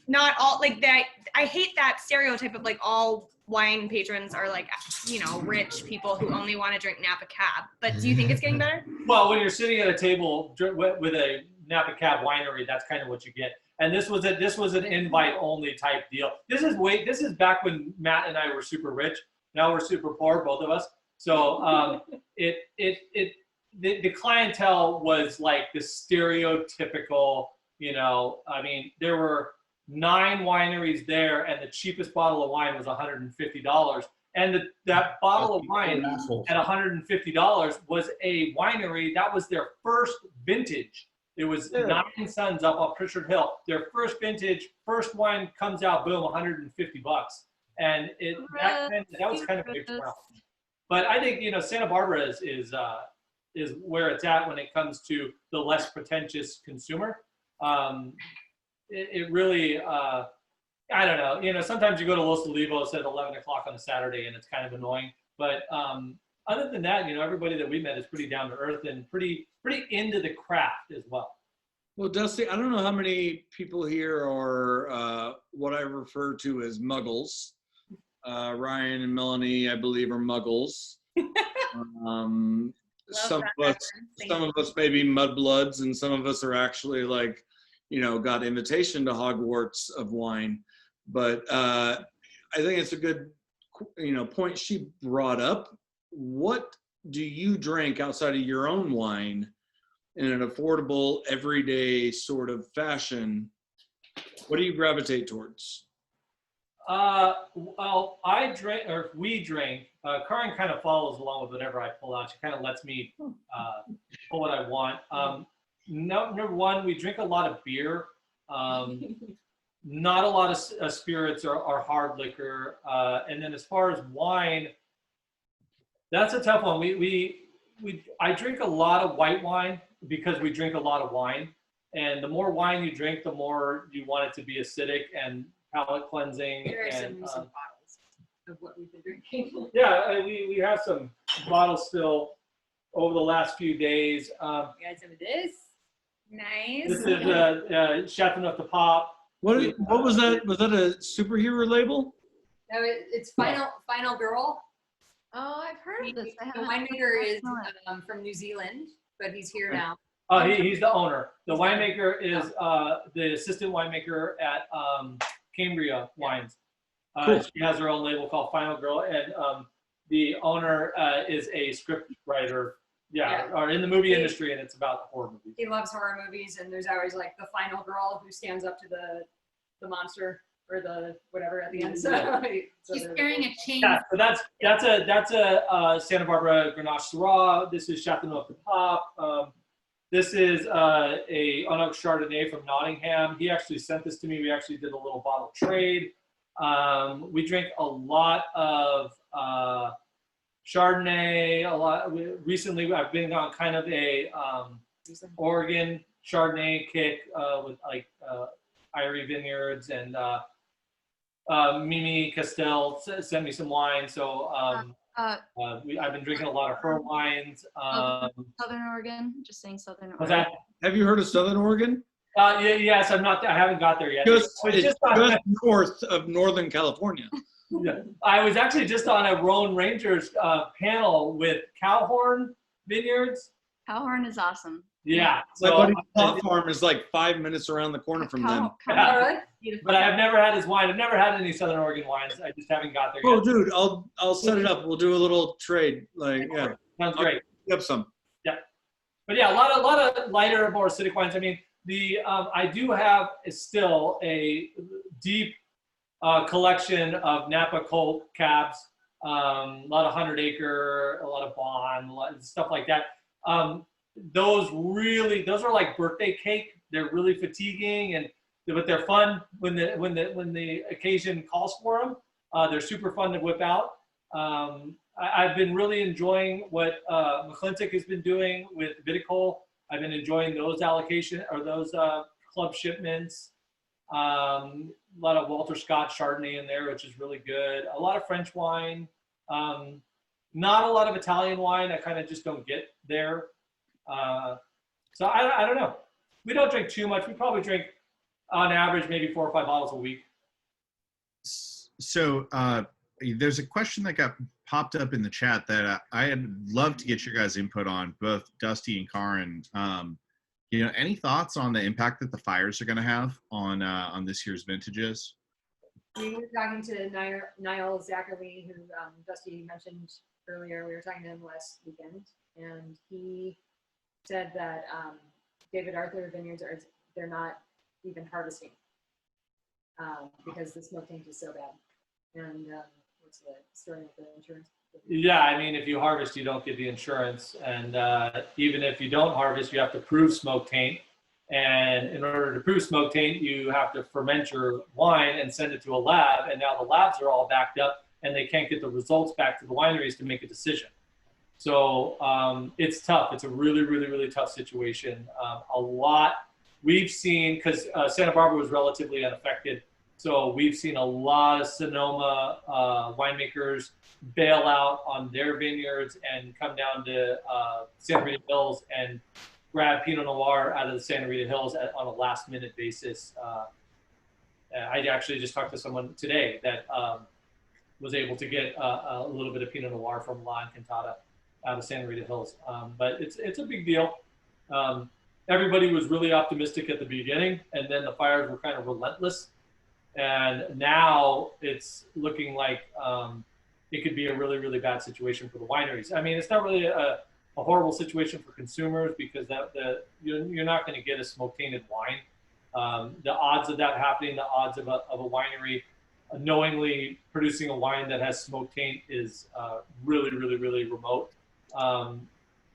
not all like that? I hate that stereotype of like all wine patrons are like, you know, rich people who only want to drink Napa Cab. But do you think it's getting better? Well, when you're sitting at a table with a Napa Cab winery, that's kind of what you get. And this was an invite only type deal. This is back when Matt and I were super rich. Now we're super poor, both of us. So the clientele was like the stereotypical, you know, I mean, there were 9 wineries there, and the cheapest bottle of wine was $150. And that bottle of wine at $150 was a winery that was their first vintage. It was Nine Sons up on Pritchard Hill. Their first vintage, first wine comes out, boom, $150. And that was kind of a big turnout. But I think, you know, Santa Barbara is where it's at when it comes to the less pretentious consumer. It really, I don't know. You know, sometimes you go to Los Olivos at 11 o'clock on a Saturday, and it's kind of annoying. But other than that, you know, everybody that we met is pretty down to earth and pretty into the craft as well. Well, Dusty, I don't know how many people here are what I refer to as muggles. Ryan and Melanie, I believe, are muggles. Some of us may be mudbloods, and some of us are actually like, you know, got invitation to Hogwarts of wine. But I think it's a good, you know, point she brought up. What do you drink outside of your own wine in an affordable, everyday sort of fashion? What do you gravitate towards? Well, we drink. Karin kind of follows along with whatever I pull out. She kind of lets me pull what I want. Number one, we drink a lot of beer. Not a lot of spirits or hard liquor. And then as far as wine, that's a tough one. I drink a lot of white wine because we drink a lot of wine. And the more wine you drink, the more you want it to be acidic and palate cleansing. There are and, some bottles of what we've been drinking. Yeah, we have some bottles still over the last few days. You guys have this? Nice. This is Chef Enough to Pop. What was that? Was that a superhero label? No, it's Final Girl. Oh, I've heard of this. The winemaker is from New Zealand, but he's here now. Oh, he's the owner. The winemaker is the assistant winemaker at Cambria Wines. Cool. She has her own label called Final Girl, and the owner is a script writer. Yeah, or in the movie industry, and it's about horror movies. He loves horror movies, and there's always like the final girl who stands up to the monster or the whatever at the end. So She's carrying a chain. Yeah, so that's a Santa Barbara Grenache Syrah. This is Chateauneuf of the Pop. This is a Unoak Chardonnay from Nottingham. He actually sent this to me. We actually did a little bottle trade. We drink a lot of Chardonnay. Recently, I've been on kind of a Oregon Chardonnay kick with like Irie Vineyards, and Mimi Castell sent me some wine. So I've been drinking a lot of her wines. Southern Oregon, just saying Southern Oregon. What's that? Have you heard of Southern Oregon? Yes, I haven't got there yet. It's just north of Northern California. Yeah. I was actually just on a Roan Rangers panel with Cowhorn Vineyards. Cowhorn is awesome. Yeah. My So, buddy's pot farm is like 5 minutes around the corner from them. Yeah. All right. but I have never had his wine. I've never had any Southern Oregon wines. I just haven't got there Oh, yet. dude, I'll set it up. We'll do a little trade. Like, yeah, Sounds great. pick up some. But yeah, a lot of lighter, more acidic wines. I mean, I do have still a deep collection of Napa Colt cabs, a lot of 100 Acre, a lot of Bond, a lot of stuff like that. Those are like birthday cake. They're really fatiguing, but they're fun when the occasion calls for them. They're super fun to whip out. I've been really enjoying what McClintock has been doing with Viticole. I've been enjoying those club shipments. A lot of Walter Scott Chardonnay in there, which is really good. A lot of French wine. Not a lot of Italian wine. I kind of just don't get there. So I don't know. We don't drink too much. We probably drink on average maybe 4 or 5 bottles a week. So there's a question that got popped up in the chat that I'd love to get your guys' input on, both Dusty and Karin. Any thoughts on the impact that the fires are going to have on this year's vintages? We were talking to Niall Zachary, who Dusty mentioned earlier. We were talking to him last weekend, and he said that David Arthur vineyards they're not even harvesting because the smoke taint is so bad. And what's the story with the insurance? Yeah, I mean, if you harvest, you don't get the insurance, and even if you don't harvest, you have to prove smoke taint. And in order to prove smoke taint, you have to ferment your wine and send it to a lab. And now the labs are all backed up, and they can't get the results back to the wineries to make a decision. So it's tough. It's a really, really, really tough situation. We've seen, because Santa Barbara was relatively unaffected, so we've seen a lot of Sonoma winemakers bail out on their vineyards and come down to Santa Rita Hills and grab Pinot Noir out of the Santa Rita Hills on a last-minute basis. I actually just talked to someone today that was able to get a little bit of Pinot Noir from La Encantada out of Santa Rita Hills. But it's a big deal. Everybody was really optimistic at the beginning, and then the fires were kind of relentless. And now it's looking like it could be a really, really bad situation for the wineries. I mean, it's not really a horrible situation for consumers because you're not going to get a smoke-tainted wine. The odds of that happening, the odds of a winery knowingly producing a wine that has smoke taint is really, really, really remote.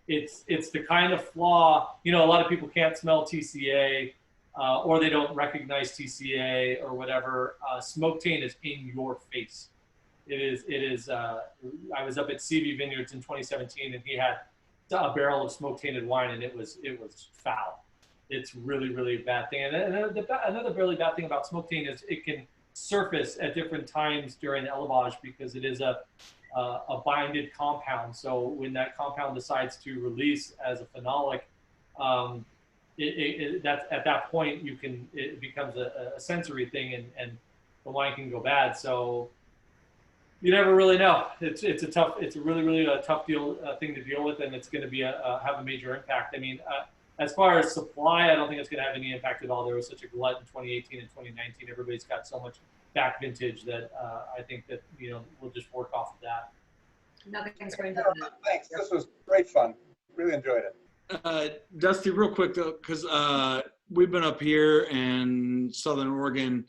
It's the kind of flaw, a lot of people can't smell TCA or they don't recognize TCA or whatever. Smoke taint is in your face. It is. I was up at CV Vineyards in 2017, and he had a barrel of smoke tainted wine, and it was foul. It's really, really bad thing. And another really bad thing about smoke taint is it can surface at different times during the élevage because it is a binded compound. So when that compound decides to release as a phenolic, at that point it becomes a sensory thing, and the wine can go bad. So you never really know. It's a really, really tough thing to deal with, and it's going to have a major impact. I mean, as far as supply, I don't think it's going to have any impact at all. There was such a glut in 2018 and 2019. Everybody's got so much back vintage that I think that we'll just work off of that. Nothing's going to. Thanks. This was great fun. Really enjoyed it. Dusty, real quick though, because we've been up here in Southern Oregon,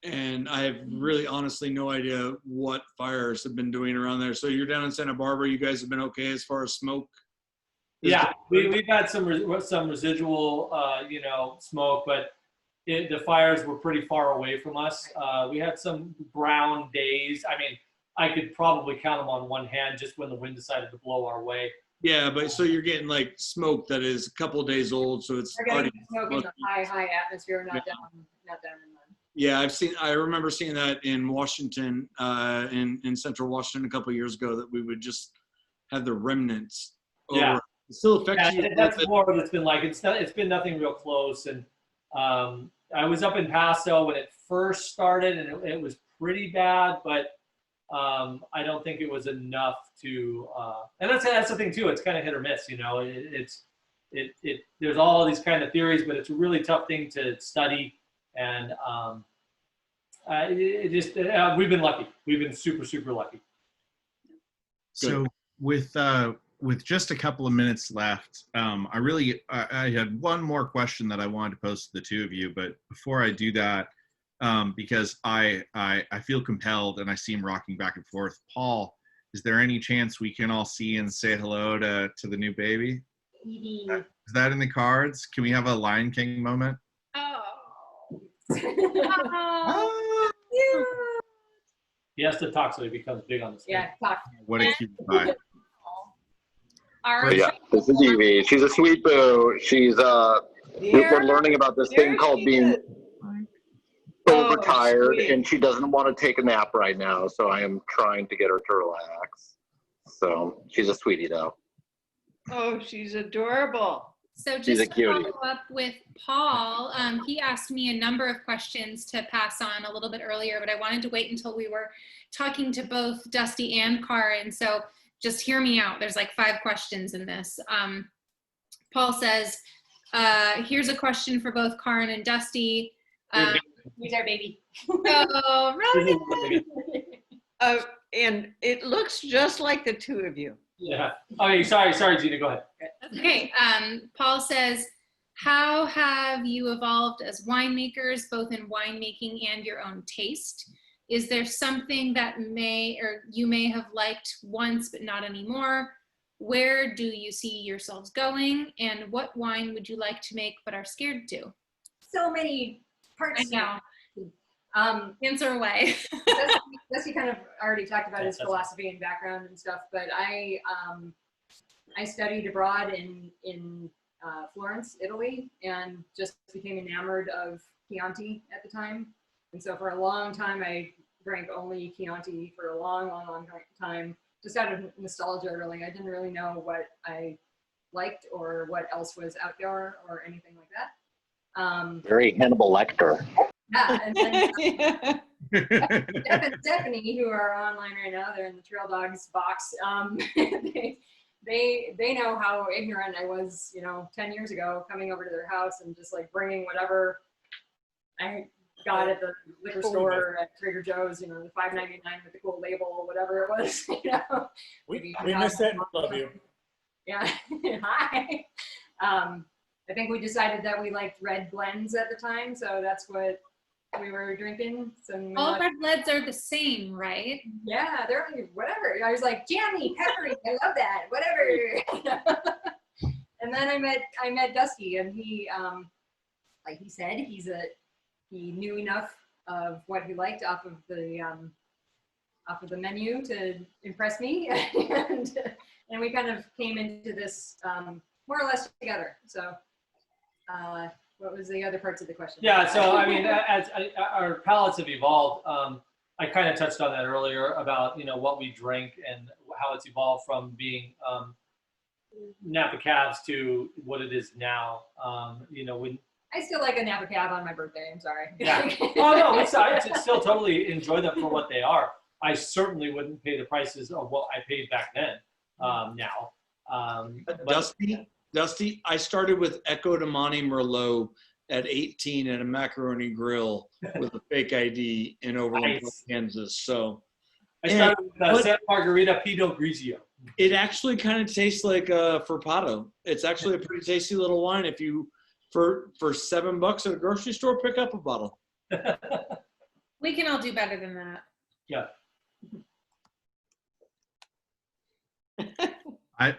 and I have really honestly no idea what fires have been doing around there. So you're down in Santa Barbara. You guys have been okay as far as smoke? Yeah, we've had some residual, smoke, but the fires were pretty far away from us. We had some brown days. I mean, I could probably count them on one hand just when the wind decided to blow our way. Yeah, but so you're getting like smoke that is a couple of days old, so it's already smoke in the high atmosphere, not down in the. Yeah, I remember seeing that in Washington, in Central Washington a couple of years ago, that we would just have the remnants over. Yeah. It still affects you. That's more what it's been like. It's been nothing real close. And I was up in Paso when it first started, and it was pretty bad, but I don't think it was enough to. And that's the thing too. It's kind of hit or miss. there's all these kind of theories, but it's a really tough thing to study. And we've been lucky. We've been super, super lucky. So with just a couple of minutes left, I had one more question that I wanted to pose to the two of you, but before I do that, because I feel compelled and I see him rocking back and forth. Paul, is there any chance we can all see and say hello to the new baby? Is that in the cards? Can we have a Lion King moment? Oh. Oh, He has to talk so he becomes big on the screen. Yeah, talk. What a cute guy. Our Yeah, this is Evie. She's a sweet boo. She's we're learning about this thing called being overtired, and she doesn't want to take a nap right now. So I am trying to get her to relax. So she's a sweetie though. Oh, she's adorable. So She's a just to cutie. follow up with Paul, he asked me a number of questions to pass on a little bit earlier, but I wanted to wait until we were talking to both Dusty and Karin. So just hear me out. There's like 5 questions in this. Paul says, here's a question for both Karin and Dusty. Who's our baby? Oh, really? And it looks just like the two of you. Yeah. Okay, sorry, Gina, go ahead. Okay. Paul says, how have you evolved as winemakers, both in winemaking and your own taste? Is there something that you may have liked once but not anymore? Where do you see yourselves going? And what wine would you like to make but are scared to? So many parts. I know. Answer away. Dusty kind of already talked about his philosophy and background and stuff, but I studied abroad in Florence, Italy, and just became enamored of Chianti at the time. And so for a long time, I drank only Chianti for a long, long, long time, just out of nostalgia, really. I didn't really know what I liked or what else was out there or anything like that. Very Hannibal Lecter. Yeah, and then Jeff and Stephanie, who are online right now, they're in the Trail Dogs box. They know how ignorant I was, 10 years ago, coming over to their house and just like bringing whatever I got at the liquor store at Trader Joe's, the $5.99 with the cool label, whatever it was. We miss it and love you. Yeah. Hi. I think we decided that we liked red blends at the time, so that's what we were drinking. All red blends are the same, right? Yeah, they're whatever. I was like, jammy, peppery, I love that, whatever. And then I met Dusty, and he, like he said, he knew enough of what he liked off of the menu to impress me, and we kind of came into this more or less together. So. What was the other parts of the question? Yeah, so I mean, as our palates have evolved, I kind of touched on that earlier about what we drink and how it's evolved from being Napa Cabs to what it is now. When I still like a Napa Cab on my birthday. I'm sorry. Yeah. Oh no, I still totally enjoy them for what they are. I certainly wouldn't pay the prices of what I paid back then. Now, Dusty, I started with Echo de Monte Merlot at 18 at a macaroni grill with a fake ID in Overland, Nice. Kansas. So I started with Santa Margarita Pinot Grigio. it actually kind of tastes like Furpado. It's actually a pretty tasty little wine. If you, for $7 at a grocery store, pick up a bottle. We can all do better than that. Yeah. I'd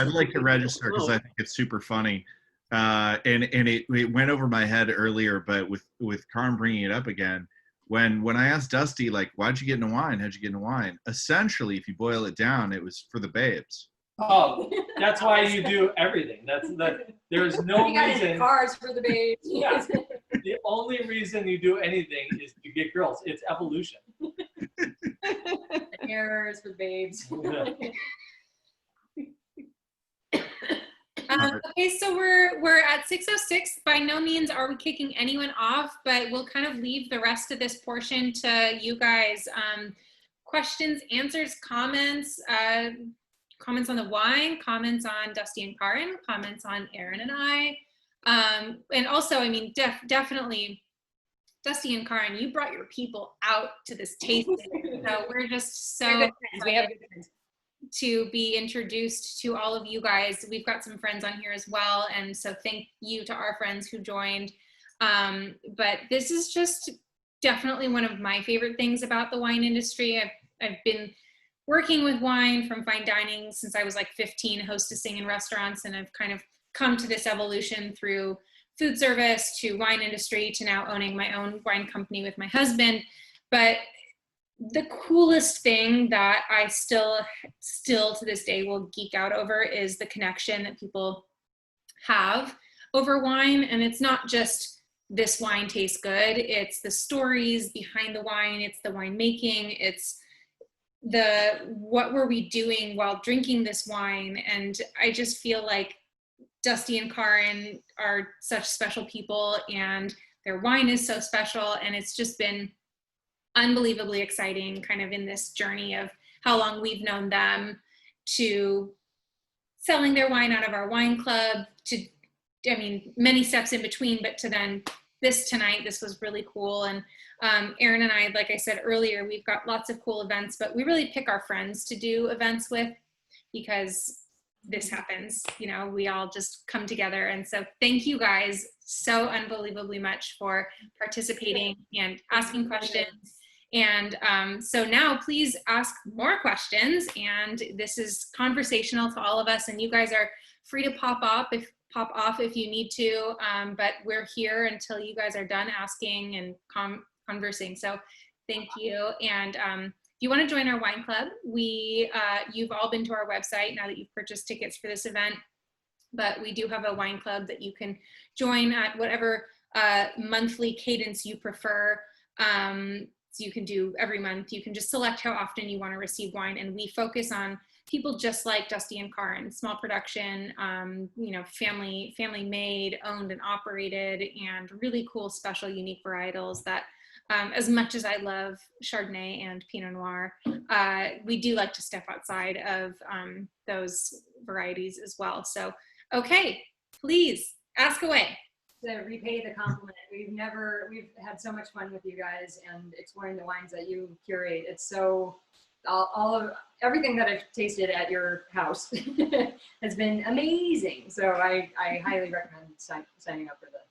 like to register because I think it's super funny, and it went over my head earlier, but with Karin bringing it up again, when I asked Dusty, like, why'd you get into wine? How'd you get into wine? Essentially, if you boil it down, it was for the babes. Oh, that's why you do everything. There's no You got reason. into cars for the babes. Yeah. The only reason you do anything is to get girls. It's evolution. Errors for the babes. Okay, so we're at 6:06. By no means are we kicking anyone off, but we'll kind of leave the rest of this portion to you guys. Questions, answers, comments. comments on the wine, comments on Dusty and Karin, comments on Aaron and I. And also, I mean, definitely, Dusty and Karin, you brought your people out to this tasting. So we're just so excited to be introduced to all of you guys. We've got some friends on here as well. And so thank you to our friends who joined. But this is just definitely one of my favorite things about the wine industry. I've been working with wine from fine dining since I was like 15, hostessing in restaurants, and I've kind of come to this evolution through food service to wine industry to now owning my own wine company with my husband. But the coolest thing that I still to this day will geek out over is the connection that people have over wine. And it's not just this wine tastes good, it's the stories behind the wine, it's the winemaking, it's the what were we doing while drinking this wine. And I just feel like Dusty and Karin are such special people, and their wine is so special, and it's just been unbelievably exciting kind of in this journey of how long we've known them to selling their wine out of our wine club to, I mean, many steps in between, but to then this tonight, this was really cool. And Aaron and I, like I said earlier, we've got lots of cool events, but we really pick our friends to do events with because this happens, you know, we all just come together. And so thank you guys so unbelievably much for participating and asking questions. And so now please ask more questions. And this is conversational to all of us, and you guys are free to pop off if you need to, but we're here until you guys are done asking and conversing. So thank you. And if you want to join our wine club, you've all been to our website now that you've purchased tickets for this event, but we do have a wine club that you can join at whatever monthly cadence you prefer. So you can do every month. You can just select how often you want to receive wine, and we focus on people just like Dusty and Karin, small production, you know, family made, owned and operated, and really cool, special, unique varietals that, as much as I love Chardonnay and Pinot Noir, we do like to step outside of those varieties as well. So, okay, please ask away. To repay the compliment, we've had so much fun with you guys and exploring the wines that you curate. It's so, everything that I've tasted at your house has been amazing. So I highly recommend signing up for this.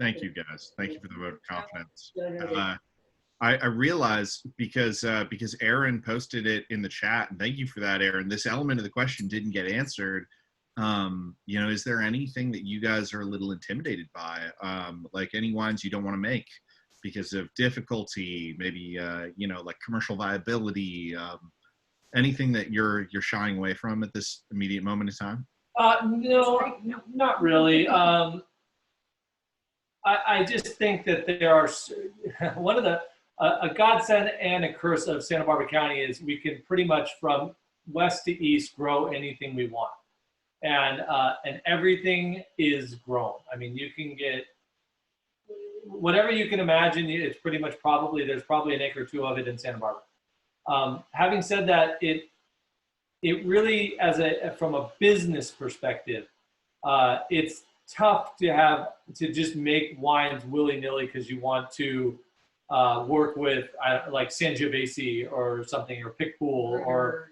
Thank you, guys. Thank you for the vote of confidence. I realize because Aaron posted it in the chat, and thank you for that, Aaron. This element of the question didn't get answered. You know, is there anything that you guys are a little intimidated by, like any wines you don't want to make because of difficulty, maybe you know, like commercial viability, anything that you're shying away from at this immediate moment in time? No, not really. I just think that there are one of the a godsend and a curse of Santa Barbara County is we can pretty much from west to east grow anything we want, and everything is grown. I mean, you can get whatever you can imagine. It's pretty much there's probably an acre or two of it in Santa Barbara. Having said that, it really, from a business perspective, it's tough to just make wines willy-nilly because you want to work with like Sangiovese or something, or Picpoul or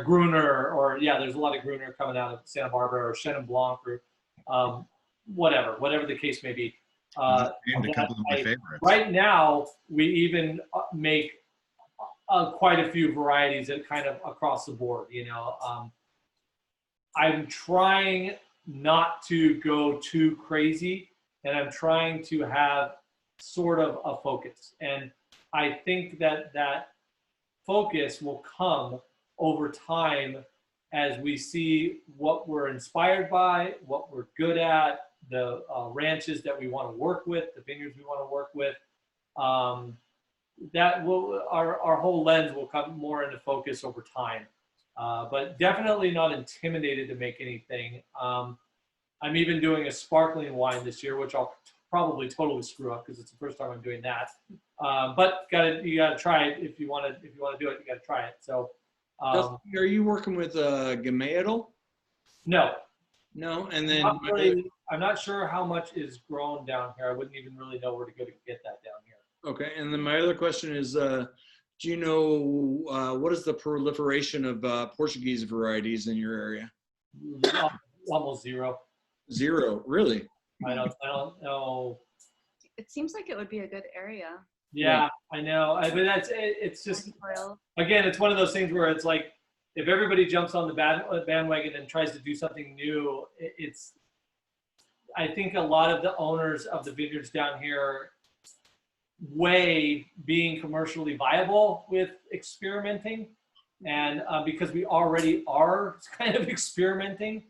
Gruner, or there's a lot of Gruner coming out of Santa Barbara, or Chenin Blanc, or whatever the case may be. Named a couple of my favorites. Right now, we even make quite a few varieties that kind of across the board. You know, I'm trying not to go too crazy, and I'm trying to have sort of a focus. And I think that focus will come over time as we see what we're inspired by, what we're good at, the ranches that we want to work with, the vineyards we want to work with. That will, our whole lens will come more into focus over time. But definitely not intimidated to make anything. I'm even doing a sparkling wine this year, which I'll probably totally screw up because it's the first time I'm doing that. But you gotta try it if you want to do it. You gotta try it. So Dusty, are you working with Gamay? No, No, and then I'm not sure how much is grown down here. I wouldn't even really know where to go to get that down here. okay, and then my other question is, do you know what is the proliferation of Portuguese varieties in your area? Almost zero. Zero, really? I don't know. It seems like it would be a good area. Yeah, I know. But it's just, again, it's one of those things where it's like, if everybody jumps on the bandwagon and tries to do something new, I think a lot of the owners of the vineyards down here weigh being commercially viable with experimenting. And because we already are kind of experimenting,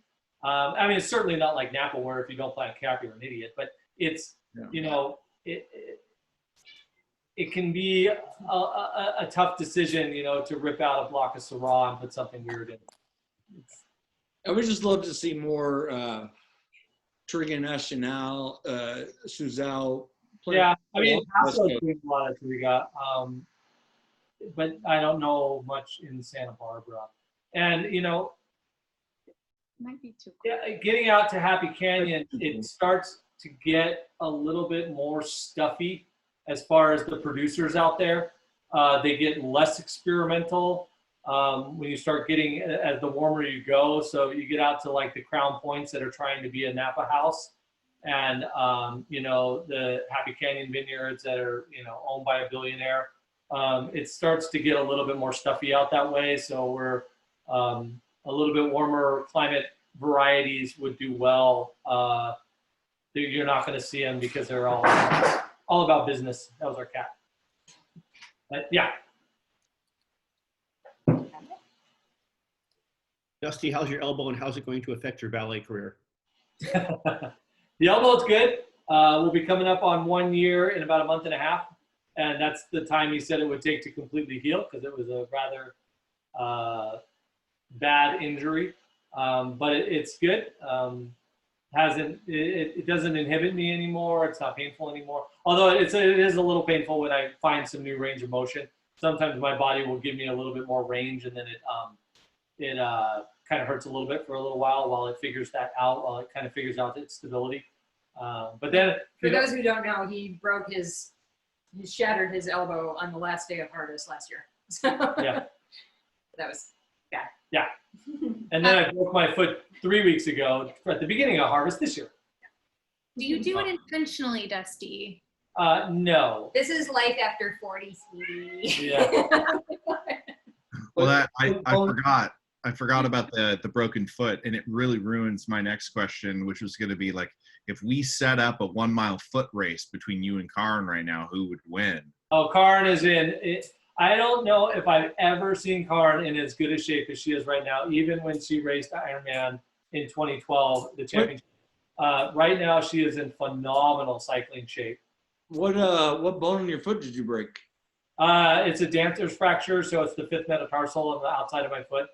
I mean, it's certainly not like Napa where if you don't plant cap, you're an idiot, but it's, you know, it can be a tough decision, you know, to rip out a block of Syrah and put something weird in. I would just love to see more Touriga Nacional, Suzal. Yeah, I mean, Paso's doing a lot of Touriga, but I don't know much in Santa Barbara. And, you know, might be too getting out to Happy Canyon, it starts to get a little bit more stuffy as far as the producers out there. They get less experimental when you start getting, as the warmer you go. So you get out to like the Crown Points that are trying to be a Napa house, and you know, the Happy Canyon vineyards that are, you know, owned by a billionaire. It starts to get a little bit more stuffy out that way. So we're a little bit warmer climate varieties would do well. You're not going to see them because they're all about business. That was our cat. But yeah. Dusty, how's your elbow and how's it going to affect your ballet career? The elbow's good. We'll be coming up on 1 year in about a month and a half. And that's the time he said it would take to completely heal because it was a rather bad injury. But it's good. It doesn't inhibit me anymore. It's not painful anymore. Although it is a little painful when I find some new range of motion. Sometimes my body will give me a little bit more range, and then it kind of hurts a little bit for a little while it figures that out, while it kind of figures out its stability. But then, for those who don't know, he shattered his elbow on the last day of harvest last year. So yeah, that was bad. Yeah. And then I broke my foot 3 weeks ago at the beginning of harvest this year. Do you do it intentionally, Dusty? No. This is life after 40, sweetie. Yeah. Well, that I forgot about the broken foot, and it really ruins my next question, which was going to be like, if we set up a 1 mile foot race between you and Karin right now, who would win? Oh, Karin is in it. I don't know if I've ever seen Karin in as good a shape as she is right now, even when she raced Ironman in 2012, the championship. Right now, she is in phenomenal cycling shape. What bone in your foot did you break? It's a Dancer's fracture, so it's the 5th metatarsal on the outside of my foot.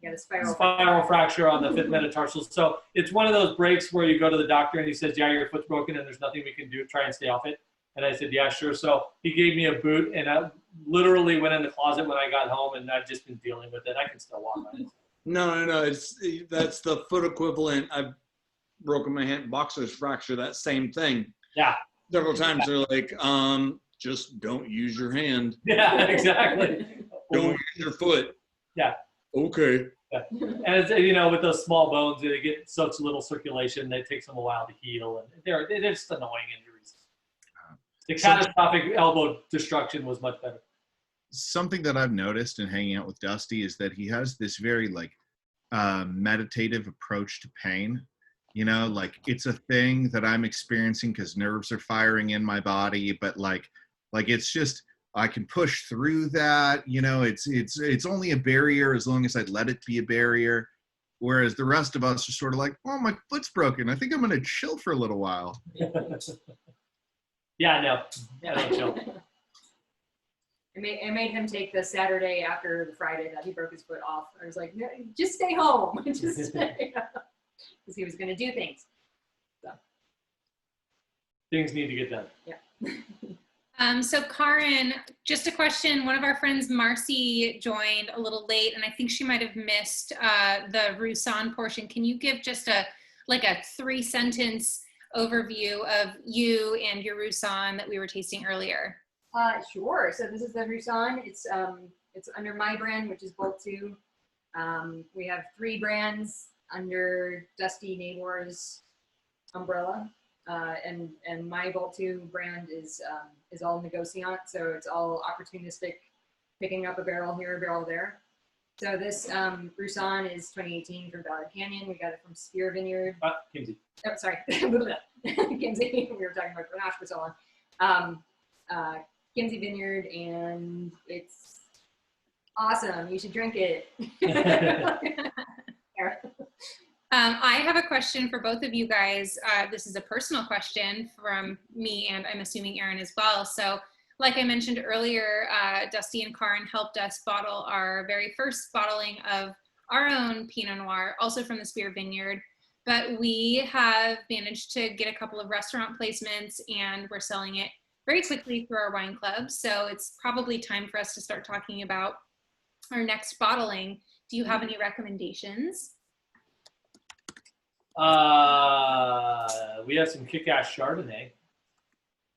Yeah, the spiral fracture on the 5th metatarsal. So it's one of those breaks where you go to the doctor and he says, yeah, your foot's broken and there's nothing we can do. Try and stay off it. And I said, yeah, sure. So he gave me a boot, and I literally went in the closet when I got home, and I've just been dealing with it. I can still walk on it. No. That's the foot equivalent. I've broken my hand, boxer's fracture, that same thing. Yeah. Several times they're like, just don't use your hand. Yeah, exactly. Don't use your foot. Yeah. Okay. Yeah. And it's, you know, with those small bones, they get such little circulation, it takes them a while to heal, and they're just annoying injuries. The catastrophic elbow destruction was much better. Something that I've noticed in hanging out with Dusty is that he has this very meditative approach to pain. You know, like it's a thing that I'm experiencing because nerves are firing in my body, but like it's just, I can push through that. You know, it's only a barrier as long as I let it be a barrier. Whereas the rest of us are sort of like, oh, my foot's broken. I think I'm going to chill for a little while. Yeah, no. Yeah, no, chill. I made him take the Saturday after the Friday that he broke his foot off. I was like, no, just stay home. Just stay. Because he was going to do things. So. Things need to get done. Yeah. So Karin, just a question. One of our friends, Marcy, joined a little late, and I think she might have missed the Roussan portion. Can you give just a 3-sentence overview of you and your Roussan that we were tasting earlier? Sure. So this is the Roussan. It's under my brand, which is Bolt 2. We have 3 brands under Dusty Nabor's umbrella. And my Bolt 2 brand is all negociant, so it's all opportunistic, picking up a barrel here, a barrel there. So this Roussan is 2018 from Ballard Canyon. We got it from Spear Vineyard. Kimsey. Oh, sorry, Kimsey. We were talking about Grenache for so long. Kimsey Vineyard, and it's awesome. You should drink it. I have a question for both of you guys. This is a personal question from me, and I'm assuming Aaron as well. So like I mentioned earlier, Dusty and Karin helped us bottle our very first bottling of our own Pinot Noir, also from the Spear Vineyard. But we have managed to get a couple of restaurant placements, and we're selling it very quickly through our wine club. So it's probably time for us to start talking about our next bottling. Do you have any recommendations? We have some kick-ass Chardonnay.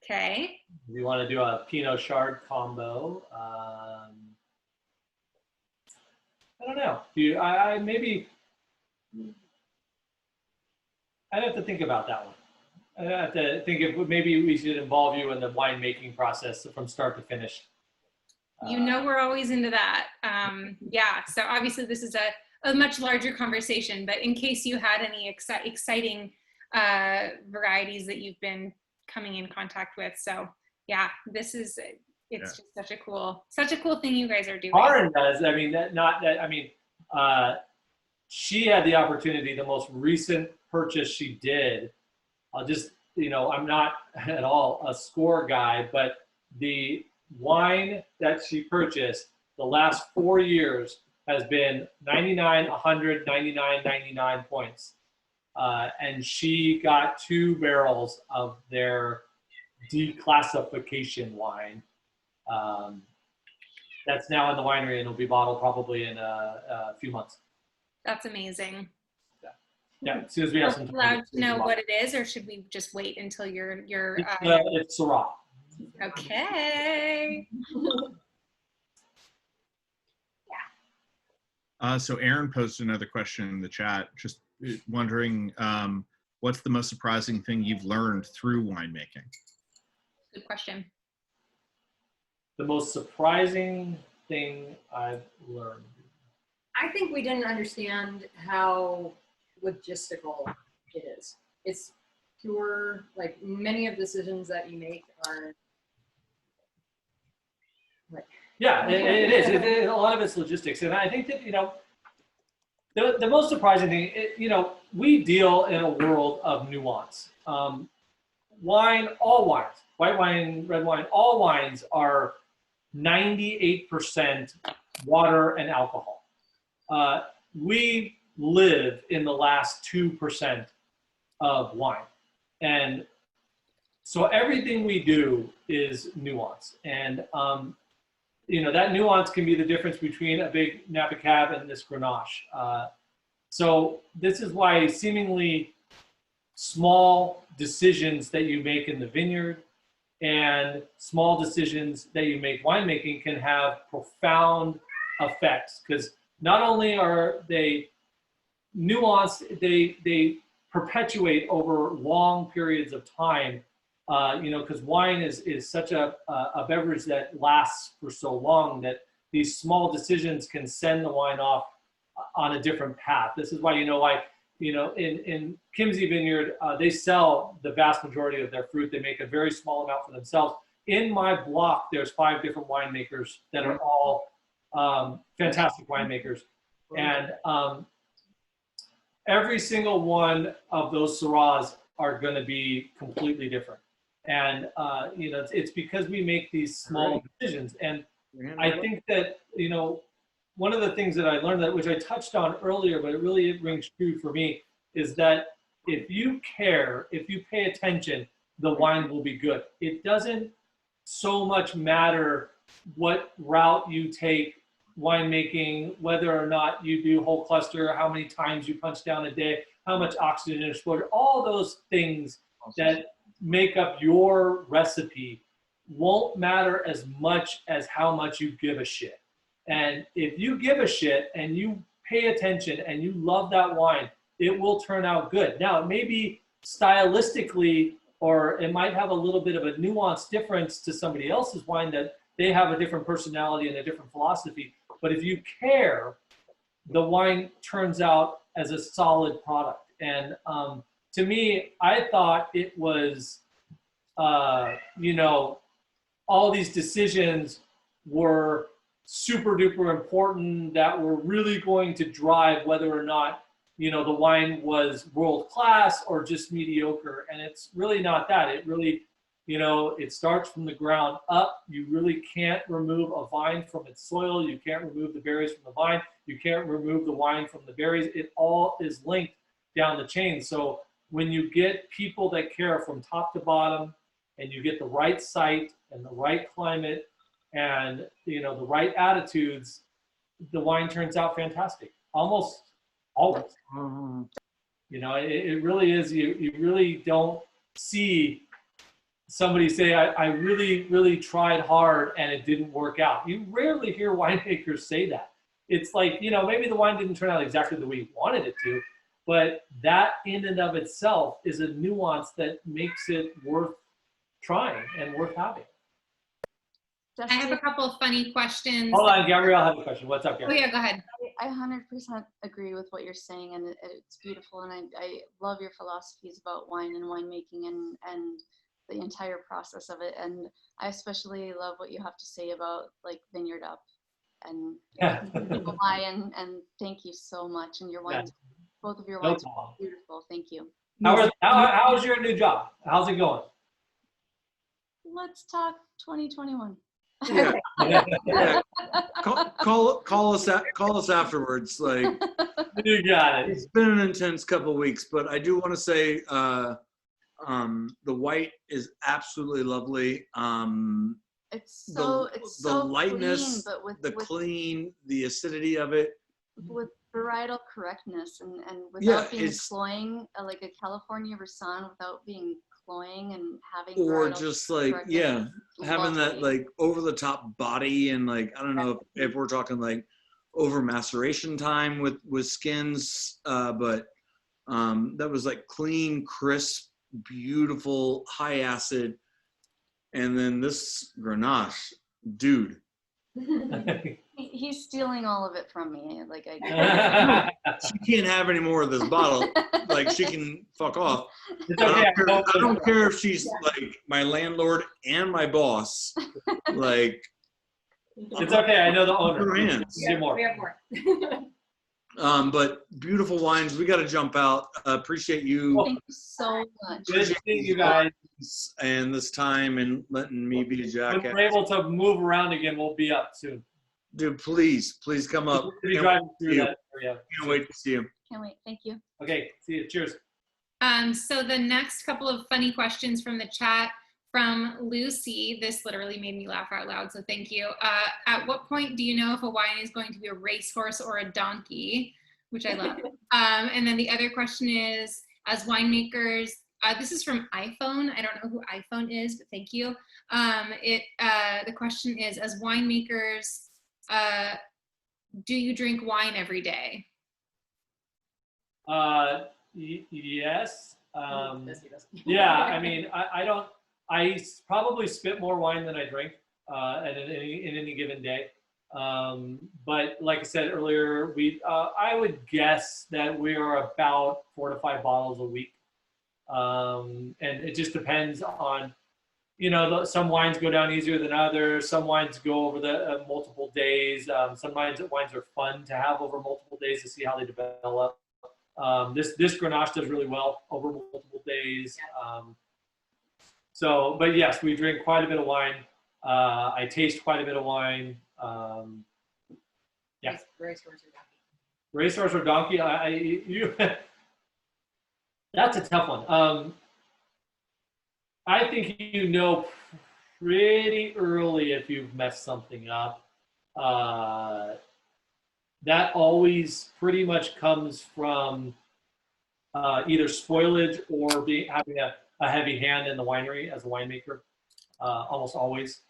Okay. We want to do a Pinot Chard combo. I don't know. I'd have to think about that one. I'd have to think if maybe we should involve you in the winemaking process from start to finish. You know we're always into that. Yeah, so obviously this is a much larger conversation, but in case you had any exciting varieties that you've been coming in contact with. So yeah, it's just such a cool thing you guys are doing. Karin does. I mean, she had the opportunity, the most recent purchase she did. I'll just, I'm not at all a score guy, but the wine that she purchased the last 4 years has been 99, 100, 99, 99 points. And she got 2 barrels of their declassification wine. That's now in the winery, and it'll be bottled probably in a few months. That's amazing. Yeah, as soon as we have some time. Allowed to know what it is, or should we just wait until you're it's Syrah. Okay. So Aaron posted another question in the chat, just wondering, what's the most surprising thing you've learned through winemaking? Good question. The most surprising thing I've learned. I think we didn't understand how logistical it is. It's pure, like many of the decisions that you make are like. Yeah, it is. A lot of it's logistics. And I think that, the most surprising thing, we deal in a world of nuance. Wine, all wines, white wine, red wine, all wines are 98% water and alcohol. We live in the last 2% of wine. And so everything we do is nuance. And, that nuance can be the difference between a big Napa Cab and this Grenache. So this is why seemingly small decisions that you make in the vineyard and small decisions that you make winemaking can have profound effects, because not only are they nuanced, they perpetuate over long periods of time. Because wine is such a beverage that lasts for so long that these small decisions can send the wine off on a different path. This is why, in Kimsey Vineyard, they sell the vast majority of their fruit. They make a very small amount for themselves. In my block, there's 5 different winemakers that are all fantastic winemakers. And every single one of those Syrahs are going to be completely different. And, it's because we make these small decisions. And I think that, one of the things that I learned, which I touched on earlier, but it really rings true for me, is that if you care, if you pay attention, the wine will be good. It doesn't so much matter what route you take winemaking, whether or not you do whole cluster, how many times you punch down a day, how much oxygen exposure, all those things that make up your recipe won't matter as much as how much you give a shit. And if you give a shit and you pay attention and you love that wine, it will turn out good. Now, it may be stylistically, or it might have a little bit of a nuanced difference to somebody else's wine, that they have a different personality and a different philosophy. But if you care, the wine turns out as a solid product. And to me, I thought it was, you know, all these decisions were super duper important that were really going to drive whether or not, you know, the wine was world class or just mediocre. And it's really not that. It really, you know, it starts from the ground up. You really can't remove a vine from its soil. You can't remove the berries from the vine. You can't remove the wine from the berries. It all is linked down the chain. So when you get people that care from top to bottom, and you get the right site and the right climate and, you know, the right attitudes, the wine turns out fantastic. Almost always. You know, it really is. You really don't see somebody say, I really, really tried hard and it didn't work out. You rarely hear winemakers say that. It's like, you know, maybe the wine didn't turn out exactly the way you wanted it to, but that in and of itself is a nuance that makes it worth trying and worth having. I have a couple of funny questions. Hold on, Gabrielle, I have a question. What's up, Gabrielle? Oh yeah, go ahead. I 100% agree with what you're saying, and it's beautiful, and I love your philosophies about wine and winemaking and the entire process of it. And I especially love what you have to say about like Vineyard Up and wine, and thank you so much. And your wines, both of your wines are beautiful. Thank you. How's your new job? How's it going? Let's talk 2021. Yeah. Yeah. Call us afterwards. Like, you got it. It's been an intense couple of weeks, but I do want to say the white is absolutely lovely. It's so the lightness, clean, but with clean, the acidity of it. With varietal correctness and without being cloying, like a California Rasan, without being cloying and having or just like having that like over the top body, and like I don't know if we're talking like over maceration time with skins, but that was like clean, crisp, beautiful, high acid. And then this Grenache, dude. He's stealing all of it from me. Like she can't have any more of this bottle. Like she can fuck off. It's okay. I don't care if she's like my landlord and my boss. Like it's okay. I know the owner. We have more. But beautiful wines. We got to jump out. Appreciate you. Thank you so much. Good to see you guys. And this time and letting me be a jackass. When we're able to move around again, we'll be up soon. Dude, please come up. Driving through that area. Can't wait to see you. Can't wait. Thank you. Okay. See you. Cheers. So the next couple of funny questions from the chat from Lucy. This literally made me laugh out loud, so thank you. At what point do you know if a wine is going to be a racehorse or a donkey? Which I love. And then the other question is, as winemakers, this is from iPhone. I don't know who iPhone is, but thank you. The question is, as winemakers, do you drink wine every day? Yes. Yeah, I mean, I probably spit more wine than I drink in any given day. But like I said earlier, I would guess that we are about 4 to 5 bottles a week. And it just depends on, you know, some wines go down easier than others. Some wines go over the multiple days. Some wines are fun to have over multiple days to see how they develop. This Grenache does really well over multiple days. But yes, we drink quite a bit of wine. I taste quite a bit of wine. Yeah. Racehorse or donkey? That's a tough one. I think you know pretty early if you've messed something up. That always pretty much comes from either spoilage or having a heavy hand in the winery as a winemaker, almost always.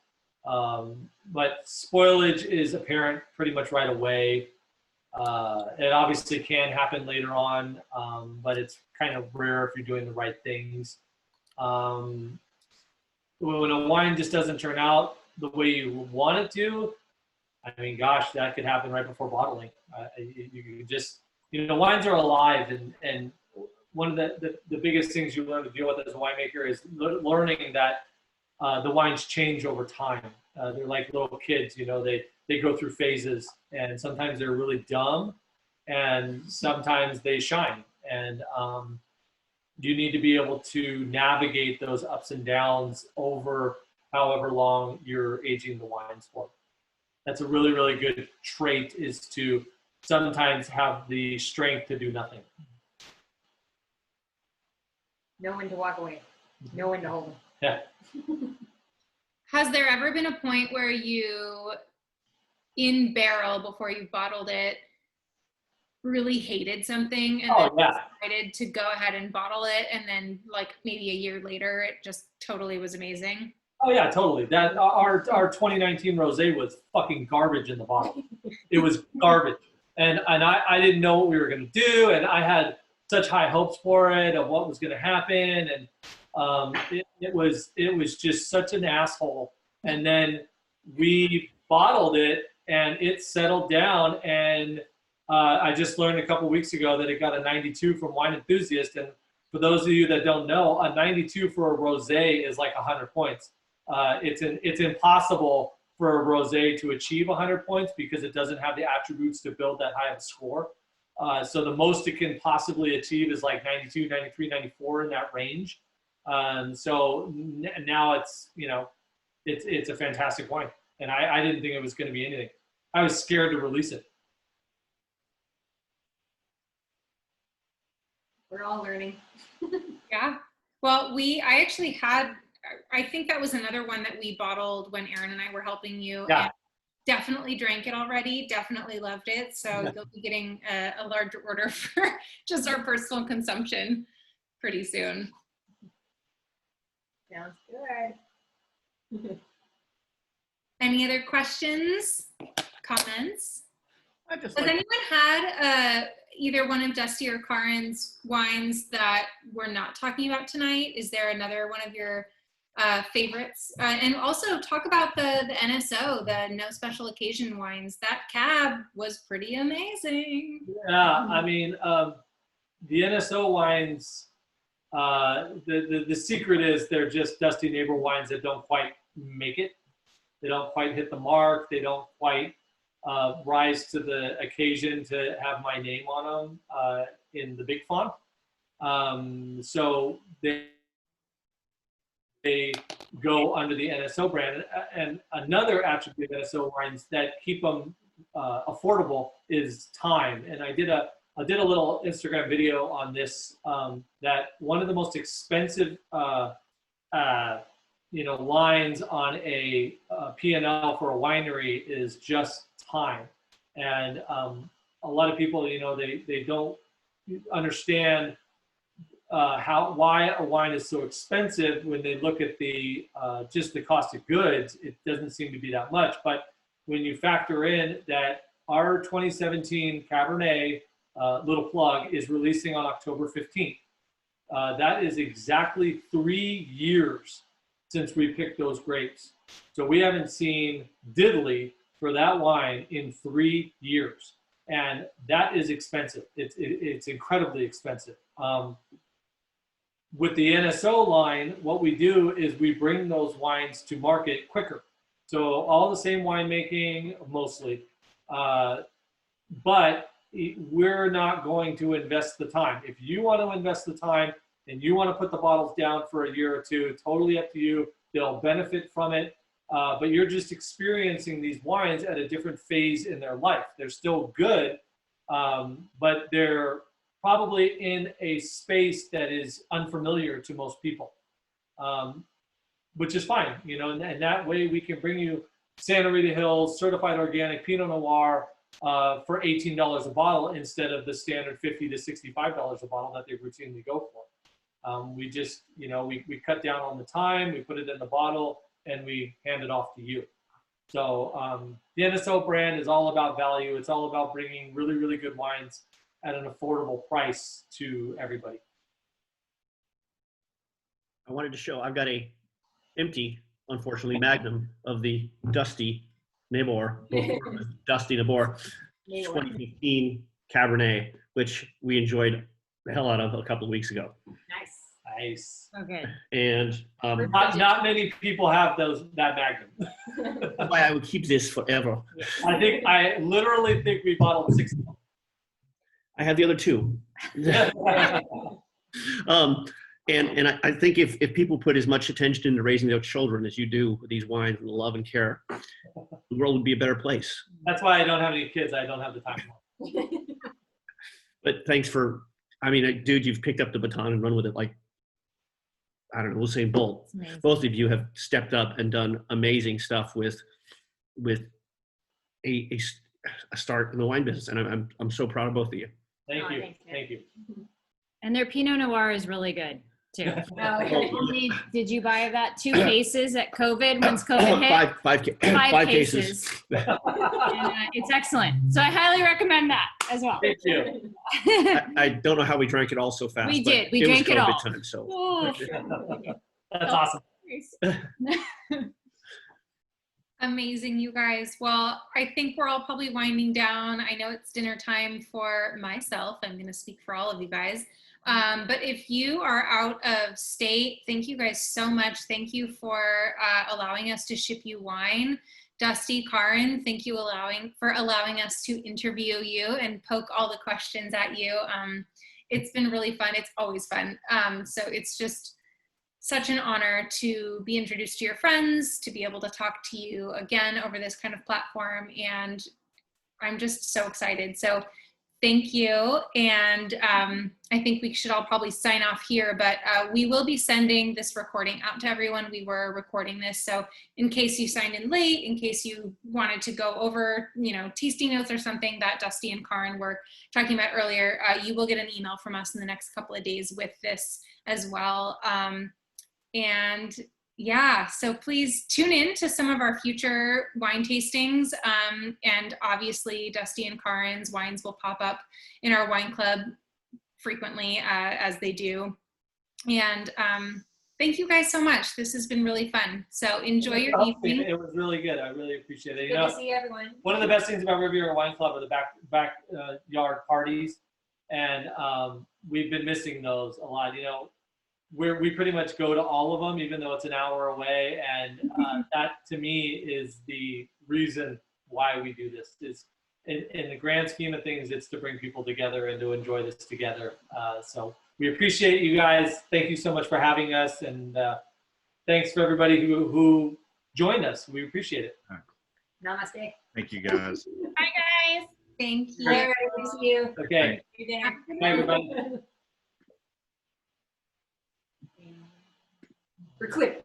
But spoilage is apparent pretty much right away. It obviously can happen later on, but it's kind of rare if you're doing the right things. When a wine just doesn't turn out the way you want it to, I mean, gosh, that could happen right before bottling. You just, wines are alive, and one of the biggest things you learn to deal with as a winemaker is learning that the wines change over time. They're like little kids, they go through phases, and sometimes they're really dumb, and sometimes they shine. And you need to be able to navigate those ups and downs over however long you're aging the wines for. That's a really, really good trait, is to sometimes have the strength to do nothing. Know when to walk away. Know when to hold them. Yeah. Has there ever been a point where you, in barrel before you bottled it, really hated something and then decided to go ahead and bottle it, and then like maybe a year later it just totally was amazing? Oh yeah, totally. That our 2019 rosé was fucking garbage in the bottle. It was garbage, and I didn't know what we were gonna do, and I had such high hopes for it of what was gonna happen, and it was just such an asshole. And then we bottled it, and it settled down, and I just learned a couple weeks ago that it got a 92 from Wine Enthusiast, and for those of you that don't know, a 92 for a rosé is like 100 points. It's impossible for a rosé to achieve 100 points because it doesn't have the attributes to build that high of a score. So the most it can possibly achieve is like 92, 93, 94 in that range. So now it's a fantastic wine, and I didn't think it was going to be anything. I was scared to release it. We're all learning. Yeah. Well, I actually had, I think that was another one that we bottled when Aaron and I were helping you. Yeah. And definitely drank it already. Definitely loved it. So you'll be getting a larger order for just our personal consumption pretty soon. Sounds good. Any other questions, comments? Has like anyone had either one of Dusty or Karin's wines that we're not talking about tonight? Is there another one of your favorites? And also talk about the NSO, the No Special Occasion wines. That cab was pretty amazing. Yeah, I mean, the NSO wines, the secret is they're just Dusty Neighbor wines that don't quite make it. They don't quite hit the mark. They don't quite rise to the occasion to have my name on them in the big font. So they go under the NSO brand. And another attribute of NSO wines that keep them affordable is time. And I did a little Instagram video on this, that one of the most expensive lines on a P&L for a winery is just time. And a lot of people, they don't understand why a wine is so expensive. When they look at the just the cost of goods, it doesn't seem to be that much. But when you factor in that our 2017 Cabernet, little plug, is releasing on October 15th, that is exactly 3 years since we picked those grapes. So we haven't seen diddly for that wine in 3 years. And that is expensive. It's incredibly expensive. With the NSO line, what we do is we bring those wines to market quicker. So all the same winemaking, mostly, but we're not going to invest the time. If you want to invest the time and you want to put the bottles down for a year or two, totally up to you. They'll benefit from it, but you're just experiencing these wines at a different phase in their life. They're still good, but they're probably in a space that is unfamiliar to most people. which is fine, you know, and that way we can bring you Santa Rita Hills certified organic Pinot Noir for $18 a bottle instead of the standard $50 to $65 a bottle that they routinely go for. We just, you know, we cut down on the time, we put it in the bottle, and we hand it off to you. So the NSO brand is all about value. It's all about bringing really, really good wines at an affordable price to everybody. I wanted to show, I've got a empty, unfortunately, Magnum of the Dusty Nabor, Dusty Nabor 2015 Cabernet, which we enjoyed the hell out of a couple of weeks ago. Nice. Nice. Okay. And not many people have that Magnum. why I would keep this forever. I literally think we bottled 6. I have the other 2. And I think if people put as much attention into raising their children as you do with these wines and the love and care, the world would be a better place. That's why I don't have any kids. I don't have the time. But thanks for, I mean, dude, you've picked up the baton and run with it like, I don't know, we'll say Bolt. Both of you have stepped up and done amazing stuff with a start in the wine business, and I'm so proud of both of you. Thank you. Thank you. And their Pinot Noir is really good too. Oh, okay. Did you buy that 2 cases at COVID once COVID hit? Five cases. And, it's excellent. So I highly recommend that as well. Thank you. I don't know how we drank it all so fast. We but did. We drank it was all. COVID time, so. Oh. That's awesome. Amazing, you guys. Well, I think we're all probably winding down. I know it's dinner time for myself. I'm going to speak for all of you guys. But if you are out of state, thank you guys so much. Thank you for allowing us to ship you wine. Dusty, Karin, thank you for allowing us to interview you and poke all the questions at you. It's been really fun. It's always fun. So it's just such an honor to be introduced to your friends, to be able to talk to you again over this kind of platform. And I'm just so excited. So thank you. And I think we should all probably sign off here, but we will be sending this recording out to everyone. We were recording this. So in case you signed in late, in case you wanted to go over, you know, tasting notes or something that Dusty and Karin were talking about earlier, you will get an email from us in the next couple of days with this as well. And yeah, so please tune in to some of our future wine tastings. And obviously Dusty and Karin's wines will pop up in our wine club frequently as they do. And thank you guys so much. This has been really fun. So enjoy your evening. It was really good. I really appreciate it. Good to see everyone. One of the best things about Riviera Wine Club are the backyard parties. And we've been missing those a lot. You know, we pretty much go to all of them, even though it's an hour away. And that to me is the reason why we do this. Is in the grand scheme of things, it's to bring people together and to enjoy this together. So we appreciate you guys. Thank you so much for having us. And thanks for everybody who joined us. We appreciate it. Namaste. Thank you, guys. Bye, guys. Thank you. All right, good to see you. Okay. Your dinner. Bye, everybody. We're clear.